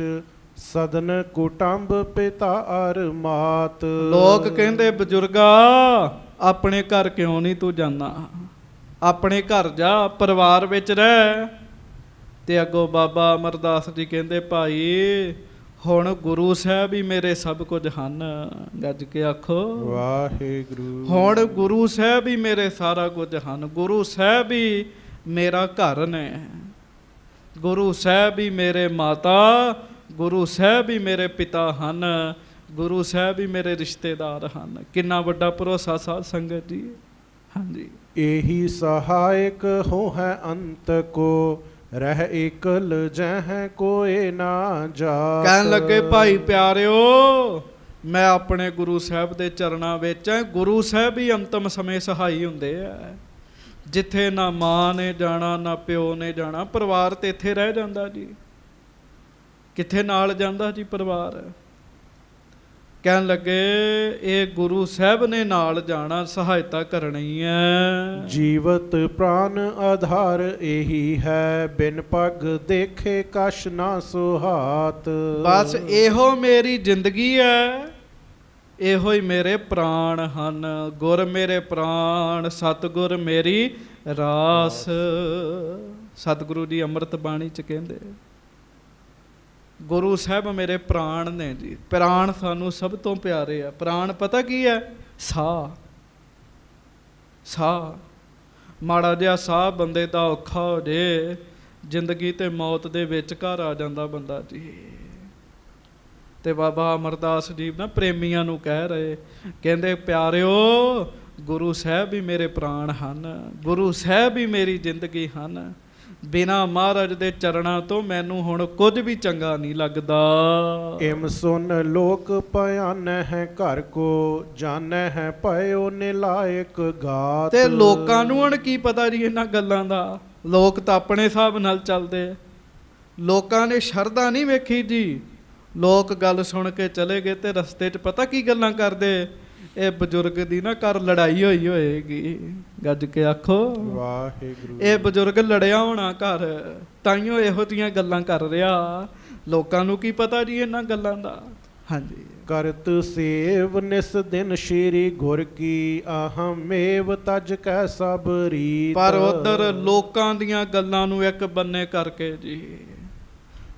ਸਦਨ ਕੁਟੰਬ ਪਿਤਾ ਅਰ ਮਾਤ। ਲੋਕ ਕਹਿੰਦੇ ਬਜ਼ੁਰਗਾ ਆਪਣੇ ਘਰ ਕਿਉਂ ਨਹੀਂ ਤੂੰ ਜਾਂਦਾ, ਆਪਣੇ ਘਰ ਜਾ, ਪਰਿਵਾਰ ਵਿੱਚ ਰਹਿ। ਤੇ ਅੱਗੋਂ ਬਾਬਾ ਅਮਰਦਾਸ ਜੀ ਕਹਿੰਦੇ ਭਾਈ ਹੁਣ ਗੁਰੂ ਸਾਹਿਬ ਹੀ ਮੇਰੇ ਸਭ ਕੁਝ ਹਨ। ਗੱਜ ਕੇ ਆਖੋ ਵਾਹਿਗੁਰੂ। ਹੁਣ ਗੁਰੂ ਸਾਹਿਬ ਹੀ ਮੇਰੇ ਸਾਰਾ ਕੁਝ ਹਨ। ਗੁਰੂ ਸਾਹਿਬ ਹੀ ਮੇਰਾ ਘਰ ਨੇ, ਗੁਰੂ ਸਾਹਿਬ ਹੀ ਮੇਰੇ ਮਾਤਾ, ਗੁਰੂ ਸਾਹਿਬ ਹੀ ਮੇਰੇ ਪਿਤਾ ਹਨ, ਗੁਰੂ ਸਾਹਿਬ ਹੀ ਮੇਰੇ ਰਿਸ਼ਤੇਦਾਰ ਹਨ। ਕਿੰਨਾ ਵੱਡਾ ਭਰੋਸਾ ਸਾਧ ਸੰਗਤ ਜੀ। ਹਾਂਜੀ। ਇਹੀ ਸਹਾਇਕ ਹੋ ਹੈ ਅੰਤ ਕੋ, ਰਹਿ ਇਕਲ ਜਹ ਕੋਏ ਨਾ ਜਾਤ। ਕਹਿਣ ਲੱਗੇ ਭਾਈ ਪਿਆਰਿਓ, ਮੈਂ ਆਪਣੇ ਗੁਰੂ ਸਾਹਿਬ ਦੇ ਚਰਨਾਂ ਵਿੱਚ ਹਾਂ। ਗੁਰੂ ਸਾਹਿਬ ਹੀ ਅੰਤਮ ਸਮੇਂ ਸਹਾਈ ਹੁੰਦੇ ਆ। ਜਿੱਥੇ ਨਾ ਮਾਂ ਨੇ ਜਾਣਾ ਨਾ ਪਿਓ ਨੇ ਜਾਣਾ, ਪਰਿਵਾਰ ਤੇ ਇੱਥੇ ਰਹਿ ਜਾਂਦਾ ਜੀ। ਕਿੱਥੇ ਨਾਲ ਜਾਂਦਾ ਜੀ ਪਰਿਵਾਰ? ਕਹਿਣ ਲੱਗੇ ਇਹ ਗੁਰੂ ਸਾਹਿਬ ਨੇ ਨਾਲ ਜਾਣਾ, ਸਹਾਇਤਾ ਕਰਨੀ ਹੈ। ਜੀਵਤ ਪ੍ਰਾਨ ਆਧਾਰ ਇਹੀ ਹੈ, ਬਿਨ ਪੱਗ ਦੇਖੇ ਕਛ ਨਾ ਸੁਹਾਤ। ਬਸ ਇਹੋ ਮੇਰੀ ਜ਼ਿੰਦਗੀ ਹੈ, ਇਹੋ ਹੀ ਮੇਰੇ ਪ੍ਰਾਣ ਹਨ। ਗੁਰ ਮੇਰੇ ਪ੍ਰਾਣ, ਸਤਿਗੁਰ ਮੇਰੀ ਰਾਸ। ਸਤਿਗੁਰੂ ਜੀ ਅੰਮ੍ਰਿਤ ਬਾਣੀ ਚ ਕਹਿੰਦੇ ਗੁਰੂ ਸਾਹਿਬ ਮੇਰੇ ਪ੍ਰਾਣ ਨੇ ਜੀ। ਪ੍ਰਾਣ ਸਾਨੂੰ ਸਭ ਤੋਂ ਪਿਆਰੇ ਆ। ਪ੍ਰਾਣ ਪਤਾ ਕੀ ਹੈ? ਸਾਹ। ਸਾਹ ਮਾੜਾ ਜਿਹਾ ਸਾਹ ਬੰਦੇ ਦਾ ਔਖਾ ਹੋ ਜੇ, ਜ਼ਿੰਦਗੀ ਤੇ ਮੌਤ ਦੇ ਵਿਚਕਾਰ ਆ ਜਾਂਦਾ ਬੰਦਾ ਜੀ। ਤੇ ਬਾਬਾ ਅਮਰਦਾਸ ਜੀ ਨਾ ਪ੍ਰੇਮੀਆਂ ਨੂੰ ਕਹਿ ਰਹੇ, ਕਹਿੰਦੇ ਪਿਆਰਿਓ ਗੁਰੂ ਸਾਹਿਬ ਹੀ ਮੇਰੇ ਪ੍ਰਾਣ ਹਨ, ਗੁਰੂ ਸਾਹਿਬ ਹੀ ਮੇਰੀ ਜ਼ਿੰਦਗੀ ਹਨ। ਬਿਨਾ ਮਹਾਰਾਜ ਦੇ ਚਰਨਾਂ ਤੋਂ ਮੈਨੂੰ ਹੁਣ ਕੁਝ ਵੀ ਚੰਗਾ ਨਹੀਂ ਲੱਗਦਾ। ਇਮ ਸੁਨ ਲੋਕ ਭਿਆਨ ਹੈ ਘਰ ਕੋ, ਜਾਣੈ ਹੈ ਭਇਓ ਨਿਲਾਇਕ ਗਾਤ। ਤੇ ਲੋਕਾਂ ਨੂੰ ਹੁਣ ਕੀ ਪਤਾ ਜੀ ਇਹਨਾਂ ਗੱਲਾਂ ਦਾ? ਲੋਕ ਤਾਂ ਆਪਣੇ ਹਿਸਾਬ ਨਾਲ ਚੱਲਦੇ। ਲੋਕਾਂ ਨੇ ਸ਼ਰਧਾ ਨਹੀਂ ਵੇਖੀ ਜੀ। ਲੋਕ ਗੱਲ ਸੁਣ ਕੇ ਚਲੇ ਗਏ ਤੇ ਰਸਤੇ 'ਚ ਪਤਾ ਕੀ ਗੱਲਾਂ ਕਰਦੇ? ਇਹ ਬਜ਼ੁਰਗ ਦੀ ਨਾ ਘਰ ਲੜਾਈ ਹੋਈ ਹੋਏਗੀ। ਗੱਜ ਕੇ ਆਖੋ ਵਾਹਿਗੁਰੂ। ਇਹ ਬਜ਼ੁਰਗ ਲੜਿਆ ਹੋਣਾ ਘਰ, ਤਾਈਓ ਇਹੋ ਜਿਹੀਆਂ ਗੱਲਾਂ ਕਰ ਰਿਹਾ। ਲੋਕਾਂ ਨੂੰ ਕੀ ਪਤਾ ਜੀ ਇਹਨਾਂ ਗੱਲਾਂ ਦਾ? ਹਾਂਜੀ। ਕਰਤ ਸੇਵ ਨਿਸ ਦਿਨ ਸ਼੍ਰੀ ਗੁਰ ਕੀ, ਆਹਮੇਵ ਤਜ ਕੈ ਸਭ ਰੀਤ। ਪਰ ਉਧਰ ਲੋਕਾਂ ਦੀਆਂ ਗੱਲਾਂ ਨੂੰ ਇੱਕ ਬੰਨੇ ਕਰਕੇ ਜੀ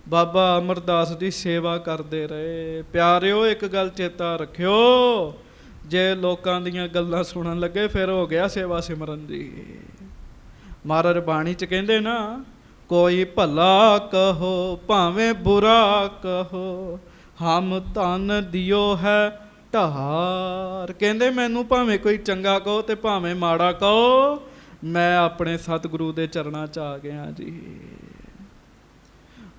ਬਾਬਾ ਅਮਰਦਾਸ ਦੀ ਸੇਵਾ ਕਰਦੇ ਰਹੇ। ਪਿਆਰਿਓ ਇੱਕ ਗੱਲ ਚੇਤਾ ਰੱਖਿਓ, ਜੇ ਲੋਕਾਂ ਦੀਆਂ ਗੱਲਾਂ ਸੁਣਨ ਲੱਗੇ ਫਿਰ ਹੋ ਗਿਆ ਸੇਵਾ ਸਿਮਰਨ ਜੀ। ਮਹਾਰਾਜ ਬਾਣੀ ਚ ਕਹਿੰਦੇ ਨਾ, ਕੋਈ ਭਲਾ ਕਹੋ ਭਾਵੇਂ ਬੁਰਾ ਕਹੋ, ਹਮ ਧਨ ਦਿਓ ਹੈ ਢਾਰ। ਕਹਿੰਦੇ ਮੈਨੂੰ ਭਾਵੇਂ ਕੋਈ ਚੰਗਾ ਕਹੋ ਤੇ ਭਾਵੇਂ ਮਾੜਾ ਕਹੋ, ਮੈਂ ਆਪਣੇ ਸਤਿਗੁਰੂ ਦੇ ਚਰਨਾਂ 'ਚ ਆ ਗਿਆ ਜੀ।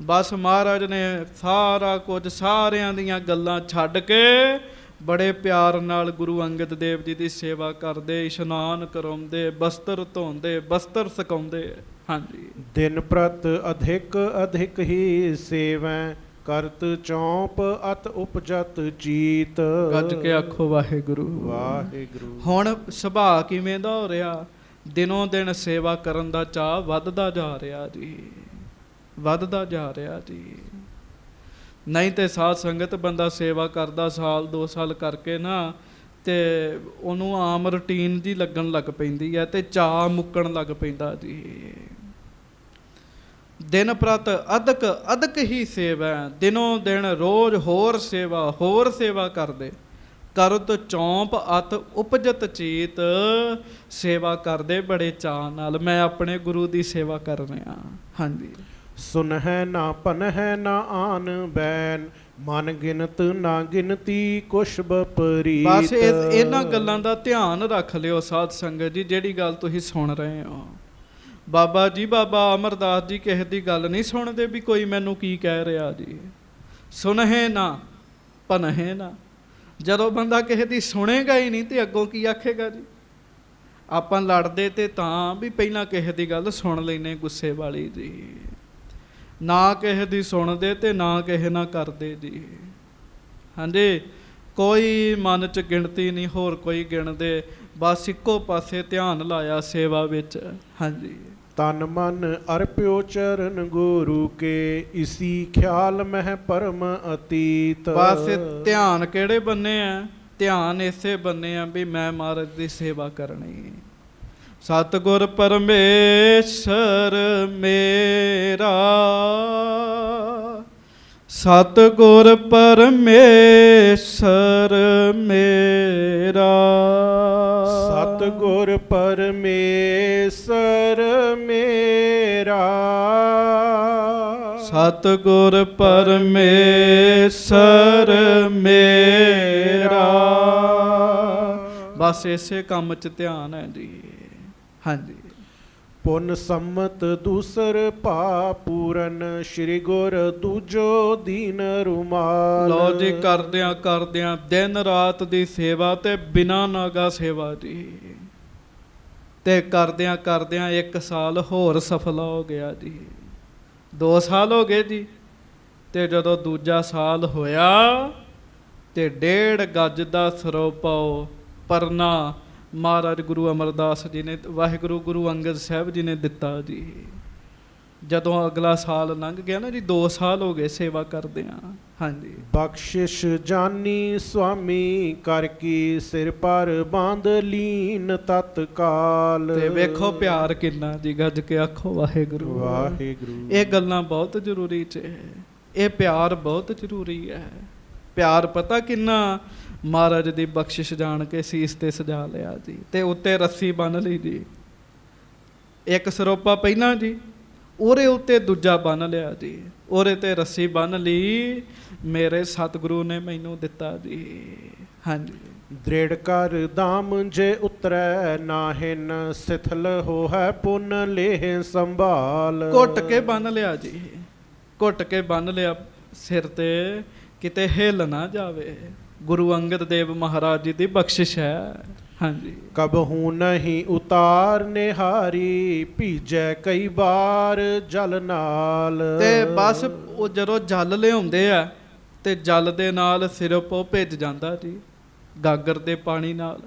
ਬਸ ਮਹਾਰਾਜ ਨੇ ਸਾਰਾ ਕੁਝ, ਸਾਰਿਆਂ ਦੀਆਂ ਗੱਲਾਂ ਛੱਡ ਕੇ ਬੜੇ ਪਿਆਰ ਨਾਲ ਗੁਰੂ ਅੰਗਦ ਦੇਵ ਜੀ ਦੀ ਸੇਵਾ ਕਰਦੇ, ਇਸ਼ਨਾਨ ਕਰਾਉਂਦੇ, ਬਸਤਰ ਧੋਂਦੇ, ਬਸਤਰ ਸੁਕਾਉਂਦੇ। ਹਾਂਜੀ। ਦਿਨ ਪ੍ਰਤ ਅਧਿਕ ਅਧਿਕ ਹੀ ਸੇਵੈ, ਕਰਤ ਚੌਂਪ ਅਤ ਉਪਜਤ ਚੀਤ। ਗੱਜ ਕੇ ਆਖੋ ਵਾਹਿਗੁਰੂ ਵਾਹਿਗੁਰੂ। ਹੁਣ ਸੁਭਾਅ ਕਿਵੇਂ ਦਾ ਹੋ ਰਿਹਾ? ਦਿਨੋਂ ਦਿਨ ਸੇਵਾ ਕਰਨ ਦਾ ਚਾਅ ਵੱਧਦਾ ਜਾ ਰਿਹਾ ਜੀ, ਵੱਧਦਾ ਜਾ ਰਿਹਾ ਜੀ। ਨਹੀਂ ਤੇ ਸਾਧ ਸੰਗਤ ਬੰਦਾ ਸੇਵਾ ਕਰਦਾ ਸਾਲ 2 ਸਾਲ ਕਰਕੇ ਨਾ, ਤੇ ਉਹਨੂੰ ਆਮ ਰੂਟੀਨ ਜੀ ਲੱਗਣ ਲੱਗ ਪੈਂਦੀ ਹੈ ਤੇ ਚਾਅ ਮੁੱਕਣ ਲੱਗ ਪੈਂਦਾ ਜੀ। ਦਿਨ ਪ੍ਰਤ ਅਧਿਕ ਅਧਿਕ ਹੀ ਸੇਵਾ, ਦਿਨੋਂ ਦਿਨ ਰੋਜ਼ ਹੋਰ ਸੇਵਾ ਕਰਦੇ। ਕਰਤ ਚੌਂਪ ਅਤ ਉਪਜਤ ਚੀਤ। ਸੇਵਾ ਕਰਦੇ ਬੜੇ ਚਾਅ ਨਾਲ, ਮੈਂ ਆਪਣੇ ਗੁਰੂ ਦੀ ਸੇਵਾ ਕਰ ਰਿਹਾ। ਹਾਂਜੀ। ਸੁਨਹਿ ਨਾ ਪਨਹਿ ਨਾ ਆਨ ਬੈਨ, ਮਨ ਗਿਨਤ ਨਾ ਗਿਣਤੀ ਕੁਛ ਬਪਰੀਤ। ਬਸ ਇਹਨਾਂ ਗੱਲਾਂ ਦਾ ਧਿਆਨ ਰੱਖ ਲਿਓ ਸਾਧ ਸੰਗਤ ਜੀ, ਜਿਹੜੀ ਗੱਲ ਤੁਸੀਂ ਸੁਣ ਰਹੇ ਹੋ। ਬਾਬਾ ਜੀ ਬਾਬਾ ਅਮਰਦਾਸ ਜੀ ਕਿਸੇ ਦੀ ਗੱਲ ਨਹੀਂ ਸੁਣਦੇ ਵੀ ਕੋਈ ਮੈਨੂੰ ਕੀ ਕਹਿ ਰਿਹਾ ਜੀ। ਸੁਨਹਿ ਨਾ ਪਨਹਿ ਨਾ। ਜਦੋਂ ਬੰਦਾ ਕਿਸੇ ਦੀ ਸੁਣੇਗਾ ਹੀ ਨਹੀਂ ਤੇ ਅੱਗੋਂ ਕੀ ਆਖੇਗਾ ਜੀ? ਆਪਾਂ ਲੜਦੇ ਤੇ ਤਾਂ ਵੀ ਪਹਿਲਾਂ ਕਿਸੇ ਦੀ ਗੱਲ ਸੁਣ ਲੈਨੇ ਗੁੱਸੇ ਵਾਲੀ ਜੀ। ਨਾ ਕਿਸੇ ਦੀ ਸੁਣਦੇ ਤੇ ਨਾ ਕਿਸੇ ਨਾਲ ਕਰਦੇ ਜੀ। ਹਾਂਜੀ। ਕੋਈ ਮਨ 'ਚ ਗਿਣਤੀ ਨਹੀਂ, ਹੋਰ ਕੋਈ ਗਿਣਦੇ, ਬਸ ਇੱਕੋ ਪਾਸੇ ਧਿਆਨ ਲਾਇਆ ਸੇਵਾ ਵਿੱਚ। ਹਾਂਜੀ। ਤਨ ਮਨ ਅਰਪਿਓ ਚਰਨ ਗੁਰੂ ਕੇ, ਇਸੀ ਖਿਆਲ ਮਹਿ ਪਰਮ ਅਤੀਤ। ਬਸ ਧਿਆਨ ਕਿਹੜੇ ਬੰਨੇ ਆ? ਧਿਆਨ ਇਸੇ ਬੰਨੇ ਆ ਵੀ ਮੈਂ ਮਹਾਰਾਜ ਦੀ ਸੇਵਾ ਕਰਨੀ। ਸਤਿਗੁਰ ਪਰਮੇਸ਼ਰ ਮੇਰਾ, ਸਤਿਗੁਰ ਪਰਮੇਸ਼ਰ ਮੇਰਾ, ਸਤਿਗੁਰ ਪਰਮੇਸ਼ਰ ਮੇਰਾ, ਸਤਿਗੁਰ ਪਰਮੇਸ਼ਰ ਮੇਰਾ। ਬਸ ਇਸੇ ਕੰਮ 'ਚ ਧਿਆਨ ਹੈ ਜੀ। ਹਾਂਜੀ। ਪੁਨ ਸੰਮਤ ਦੂਸਰ ਭਾ ਪੂਰਨ ਸ੍ਰੀ ਗੁਰ ਦੂਜੋ ਦੀਨ ਰੁਮਾਲ। ਲਓ ਜੀ, ਕਰਦਿਆਂ ਕਰਦਿਆਂ ਦਿਨ ਰਾਤ ਦੀ ਸੇਵਾ ਤੇ ਬਿਨਾਂ ਨਾਗਾ ਸੇਵਾ ਜੀ, ਤੇ ਕਰਦਿਆਂ ਕਰਦਿਆਂ 1 ਸਾਲ ਹੋਰ ਸਫਲਾ ਹੋ ਗਿਆ ਜੀ। 2 ਸਾਲ ਹੋ ਗਏ ਜੀ, ਤੇ ਜਦੋਂ ਦੂਜਾ ਸਾਲ ਹੋਇਆ ਤੇ 1.5 ਗਜ ਦਾ ਸਰੋਪਾਓ ਪਰਨਾ ਮਹਾਰਾਜ ਗੁਰੂ ਅਮਰਦਾਸ ਜੀ ਨੇ, ਵਾਹਿਗੁਰੂ ਗੁਰੂ ਅੰਗਦ ਸਾਹਿਬ ਜੀ ਨੇ ਦਿੱਤਾ ਜੀ। ਜਦੋਂ ਅਗਲਾ ਸਾਲ ਲੰਘ ਗਿਆ ਨਾ ਜੀ, 2 ਸਾਲ ਹੋ ਗਏ ਸੇਵਾ ਕਰਦਿਆਂ। ਹਾਂਜੀ, ਬਖਸ਼ਿਸ਼ ਜਾਨੀ ਸੁਆਮੀ ਕਰ ਕੀ ਸਿਰ ਪਰ ਬਾਂਧ ਲੀਨ ਤਤਕਾਲ। ਤੇ ਵੇਖੋ ਪਿਆਰ ਕਿੰਨਾ ਜੀ, ਗੱਜ ਕੇ ਆਖੋ ਵਾਹਿਗੁਰੂ ਵਾਹਿਗੁਰੂ। ਇਹ ਗੱਲਾਂ ਬਹੁਤ ਜ਼ਰੂਰੀ ਚ ਹੈ, ਇਹ ਪਿਆਰ ਬਹੁਤ ਜ਼ਰੂਰੀ ਹੈ। ਪਿਆਰ ਪਤਾ ਕਿੰਨਾ, ਮਹਾਰਾਜ ਦੀ ਬਖਸ਼ਿਸ਼ ਜਾਣ ਕੇ ਸੀਸ ਤੇ ਸਜਾ ਲਿਆ ਜੀ, ਤੇ ਉੱਤੇ ਰੱਸੀ ਬੰਨ ਲਈ ਜੀ। 1 ਸਰੋਪਾ ਪਹਿਲਾਂ ਜੀ, ਉਹਦੇ ਉੱਤੇ ਦੂਜਾ ਬੰਨ ਲਿਆ ਜੀ, ਉਹਦੇ ਤੇ ਰੱਸੀ ਬੰਨ ਲਈ, ਮੇਰੇ ਸਤਿਗੁਰੂ ਨੇ ਮੈਨੂੰ ਦਿੱਤਾ ਜੀ। ਹਾਂਜੀ, ਦ੍ਰਿੜ ਕਰ ਦਾਮ ਜੇ ਉਤਰੈ ਨਾਹਿਨ ਸਿਥਲ ਹੋਇ ਪੁਨ ਲੇਹ ਸੰਭਾਲ। ਘੁੱਟ ਕੇ ਬੰਨ ਲਿਆ ਜੀ, ਘੁੱਟ ਕੇ ਬੰਨ ਲਿਆ ਸਿਰ ਤੇ, ਕਿਤੇ ਹਿੱਲ ਨਾ ਜਾਵੇ। ਗੁਰੂ ਅੰਗਦ ਦੇਵ ਮਹਾਰਾਜ ਜੀ ਦੀ ਬਖਸ਼ਿਸ਼ ਹੈ। ਹਾਂਜੀ, ਕਬਹੂ ਨਹੀਂ ਉਤਾਰ ਨਿਹਾਰੀ ਭੀਜੈ ਕਈ ਬਾਰ ਜਲ ਨਾਲ। ਤੇ ਬਸ ਉਹ ਜਦੋਂ ਜਲ ਲਿਆਉਂਦੇ ਆ ਤੇ ਜਲ ਦੇ ਨਾਲ ਸਿਰੋਂ ਭਿੱਜ ਜਾਂਦਾ ਜੀ, ਗਾਗਰ ਦੇ ਪਾਣੀ ਨਾਲ।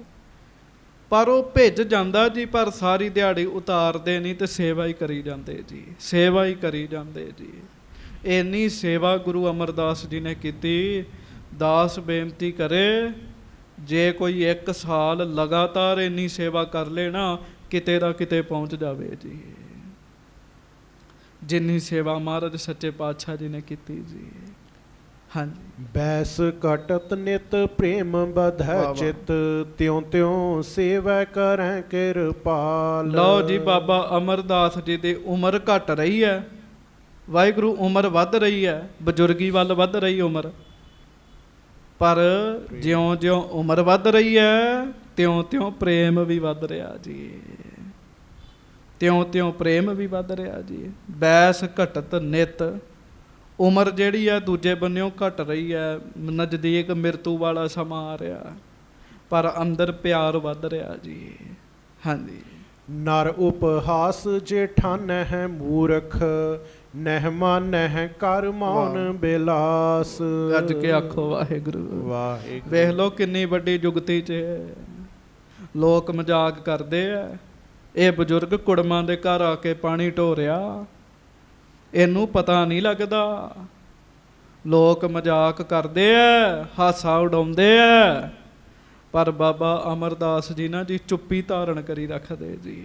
ਪਰ ਉਹ ਭਿੱਜ ਜਾਂਦਾ ਜੀ, ਪਰ ਸਾਰੀ ਦਿਹਾੜੀ ਉਤਾਰਦੇ ਨਹੀਂ ਤੇ ਸੇਵਾ ਹੀ ਕਰੀ ਜਾਂਦੇ ਜੀ, ਸੇਵਾ ਹੀ ਕਰੀ ਜਾਂਦੇ ਜੀ। ਇੰਨੀ ਸੇਵਾ ਗੁਰੂ ਅਮਰਦਾਸ ਜੀ ਨੇ ਕੀਤੀ। ਦਾਸ ਬੇਨਤੀ ਕਰੇ, ਜੇ ਕੋਈ 1 ਸਾਲ ਲਗਾਤਾਰ ਇੰਨੀ ਸੇਵਾ ਕਰ ਲੈ ਨਾ, ਕਿਤੇ ਦਾ ਕਿਤੇ ਪਹੁੰਚ ਜਾਵੇ ਜੀ, ਜਿੰਨੀ ਸੇਵਾ ਮਹਾਰਾਜ ਸੱਚੇ ਪਾਤਸ਼ਾਹ ਜੀ ਨੇ ਕੀਤੀ ਜੀ। ਹਾਂਜੀ, ਬੈਸ ਕਟਤ ਨਿਤ ਪ੍ਰੇਮ ਬਧੈ ਚਿਤ ਤਿਉ ਤਿਉ ਸੇਵੈ ਕਰੈ ਕਿਰਪਾਲ। ਲਓ ਜੀ, ਬਾਬਾ ਅਮਰਦਾਸ ਜੀ ਦੀ ਉਮਰ ਘਟ ਰਹੀ ਹੈ, ਵਾਹਿਗੁਰੂ ਉਮਰ ਵੱਧ ਰਹੀ ਹੈ, ਬਜ਼ੁਰਗੀ ਵੱਲ ਵੱਧ ਰਹੀ ਉਮਰ, ਪਰ ਜਿਉਂ-ਜਿਉਂ ਉਮਰ ਵੱਧ ਰਹੀ ਹੈ ਤਿਉਂ-ਤਿਉਂ ਪ੍ਰੇਮ ਵੀ ਵੱਧ ਰਿਹਾ ਜੀ, ਤਿਉਂ-ਤਿਉਂ ਪ੍ਰੇਮ ਵੀ ਵੱਧ ਰਿਹਾ ਜੀ। ਬੈਸ ਘਟਤ ਨਿਤ, ਉਮਰ ਜਿਹੜੀ ਹੈ ਦੂਜੇ ਬੰਨਿਓਂ ਘਟ ਰਹੀ ਹੈ, ਨਜ਼ਦੀਕ ਮਿਰਤੂ ਵਾਲਾ ਸਮਾਂ ਆ ਰਿਹਾ, ਪਰ ਅੰਦਰ ਪਿਆਰ ਵੱਧ ਰਿਹਾ ਜੀ। ਹਾਂਜੀ, ਨਰ ਉਪਹਾਸ ਜੇ ਠਾਨੈ ਹੈ ਮੂਰਖ ਨਹਿ ਮਾਨਹਿ ਕਰ ਮੌਨ ਬਿਲਾਸ। ਗੱਜ ਕੇ ਆਖੋ ਵਾਹਿਗੁਰੂ ਵਾਹਿਗੁਰੂ। ਵੇਖ ਲਓ ਕਿੰਨੀ ਵੱਡੀ ਜੁਗਤੀ 'ਚ ਲੋਕ ਮਜ਼ਾਕ ਕਰਦੇ ਆ। ਇਹ ਬਜ਼ੁਰਗ ਕੁੜਮਾਂ ਦੇ ਘਰ ਆ ਕੇ ਪਾਣੀ ਢੋ ਰਿਹਾ, ਇਹਨੂੰ ਪਤਾ ਨਹੀਂ ਲੱਗਦਾ। ਲੋਕ ਮਜ਼ਾਕ ਕਰਦੇ ਆ, ਹਾਸਾ ਉਡਾਉਂਦੇ ਆ, ਪਰ ਬਾਬਾ ਅਮਰਦਾਸ ਜੀ ਨਾ ਜੀ ਚੁੱਪੀ ਧਾਰਨ ਕਰੀ ਰੱਖਦੇ ਜੀ,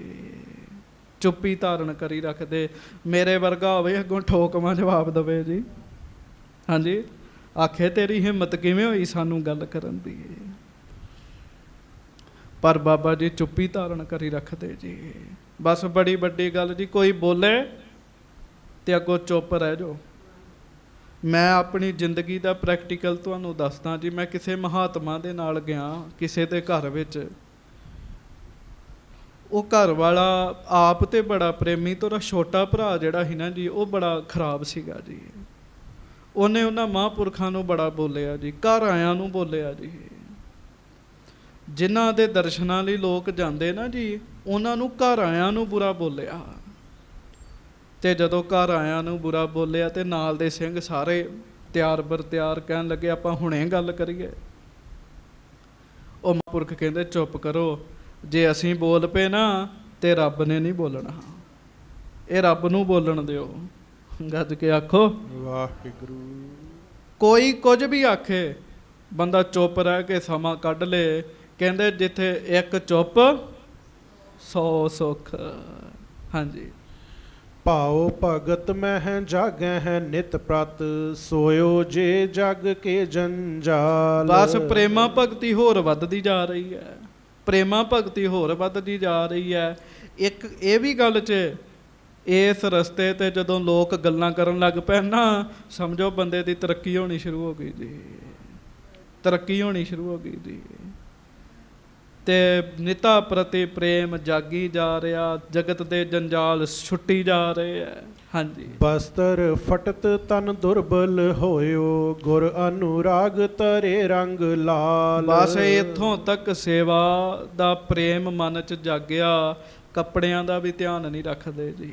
ਚੁੱਪੀ ਧਾਰਨ ਕਰੀ ਰੱਖਦੇ। ਮੇਰੇ ਵਰਗਾ ਹੋਵੇ ਅੱਗੋਂ ਠੋਕਵਾਂ ਜਵਾਬ ਦੇਵੇ ਜੀ। ਹਾਂਜੀ, ਆਖੇ ਤੇਰੀ ਹਿੰਮਤ ਕਿਵੇਂ ਹੋਈ ਸਾਨੂੰ ਗੱਲ ਕਰਨ ਦੀ, ਪਰ ਬਾਬਾ ਜੀ ਚੁੱਪੀ ਧਾਰਨ ਕਰੀ ਰੱਖਦੇ ਜੀ। ਬਸ ਬੜੀ ਵੱਡੀ ਗੱਲ ਜੀ, ਕੋਈ ਬੋਲੇ ਤੇ ਅੱਗੋਂ ਚੁੱਪ ਰਹਿ ਜਾਓ। ਮੈਂ ਆਪਣੀ ਜ਼ਿੰਦਗੀ ਦਾ ਪ੍ਰੈਕਟੀਕਲ ਤੁਹਾਨੂੰ ਦੱਸਦਾ ਜੀ। ਮੈਂ ਕਿਸੇ ਮਹਾਤਮਾ ਦੇ ਨਾਲ ਗਿਆ, ਕਿਸੇ ਦੇ ਘਰ ਵਿੱਚ। ਉਹ ਘਰ ਵਾਲਾ ਆਪ ਤੇ ਬੜਾ ਪ੍ਰੇਮੀ, ਤੇ ਉਹਦਾ ਛੋਟਾ ਭਰਾ ਜਿਹੜਾ ਸੀ ਨਾ ਜੀ, ਉਹ ਬੜਾ ਖਰਾਬ ਸੀਗਾ ਜੀ। ਉਹਨੇ ਉਹਨਾਂ ਮਹਾਂਪੁਰਖਾਂ ਨੂੰ ਬੜਾ ਬੋਲਿਆ ਜੀ, ਘਰ ਆਇਆਂ ਨੂੰ ਬੋਲਿਆ ਜੀ। ਜਿਨ੍ਹਾਂ ਦੇ ਦਰਸ਼ਨਾਂ ਲਈ ਲੋਕ ਜਾਂਦੇ ਨਾ ਜੀ, ਉਹਨਾਂ ਨੂੰ ਘਰ ਆਇਆਂ ਨੂੰ ਬੁਰਾ ਬੋਲਿਆ। ਤੇ ਜਦੋਂ ਘਰ ਆਇਆਂ ਨੂੰ ਬੁਰਾ ਬੋਲਿਆ ਤੇ ਨਾਲ ਦੇ ਸਿੰਘ ਸਾਰੇ ਤਿਆਰ ਬਰ ਤਿਆਰ ਕਹਿਣ ਲੱਗੇ ਆਪਾਂ ਹੁਣੇ ਗੱਲ ਕਰੀਏ। ਉਹ ਮਹਾਂਪੁਰਖ ਕਹਿੰਦੇ ਚੁੱਪ ਕਰੋ, ਜੇ ਅਸੀਂ ਬੋਲ ਪਏ ਨਾ ਤੇ ਰੱਬ ਨੇ ਨਹੀਂ ਬੋਲਣਾ, ਇਹ ਰੱਬ ਨੂੰ ਬੋਲਣ ਦਿਓ। ਗੱਜ ਕੇ ਆਖੋ ਵਾਹਿਗੁਰੂ। ਕੋਈ ਕੁਝ ਵੀ ਆਖੇ, ਬੰਦਾ ਚੁੱਪ ਰਹਿ ਕੇ ਸਮਾਂ ਕੱਢ ਲੇ। ਕਹਿੰਦੇ ਜਿੱਥੇ ਇੱਕ ਚੁੱਪ 100 ਸੁੱਖ। ਹਾਂਜੀ, ਭਾਉ ਭਗਤ ਮਹਿ ਜਾਗੈ ਹੈ ਨਿਤ ਪ੍ਰਤ ਸੋਇਓ ਜੇ ਜਗ ਕੇ ਜੰਜਾਲ। ਬਸ ਪ੍ਰੇਮਾ ਭਗਤੀ ਹੋਰ ਵੱਧਦੀ ਜਾ ਰਹੀ ਹੈ, ਪ੍ਰੇਮਾ ਭਗਤੀ ਹੋਰ ਵੱਧਦੀ ਜਾ ਰਹੀ ਹੈ। ਇੱਕ ਇਹ ਵੀ ਗੱਲ 'ਚ ਇਸ ਰਸਤੇ ਤੇ ਜਦੋਂ ਲੋਕ ਗੱਲਾਂ ਕਰਨ ਲੱਗ ਪਏ ਨਾ, ਸਮਝੋ ਬੰਦੇ ਦੀ ਤਰੱਕੀ ਹੋਣੀ ਸ਼ੁਰੂ ਹੋ ਗਈ ਜੀ, ਤਰੱਕੀ ਹੋਣੀ ਸ਼ੁਰੂ ਹੋ ਗਈ ਜੀ। ਤੇ ਨਿਤਾ ਪ੍ਰਤੀ ਪ੍ਰੇਮ ਜਾਗੀ ਜਾ ਰਿਹਾ, ਜਗਤ ਦੇ ਜੰਜਾਲ ਛੁੱਟੀ ਜਾ ਰਹੇ ਹੈ। ਹਾਂਜੀ। ਬਸਤਰ ਫਟਤ ਤਨ ਦੁਰਬਲ ਹੋਇਓ, ਗੁਰ ਅਨੁਰਾਗ ਤਰੇ ਰੰਗ ਲਾਲ। ਬਸ ਇੱਥੋਂ ਤੱਕ ਸੇਵਾ ਦਾ ਪ੍ਰੇਮ ਮਨ ਚ ਜਾਗਿਆ, ਕੱਪੜਿਆਂ ਦਾ ਵੀ ਧਿਆਨ ਨਹੀਂ ਰੱਖਦੇ ਜੀ।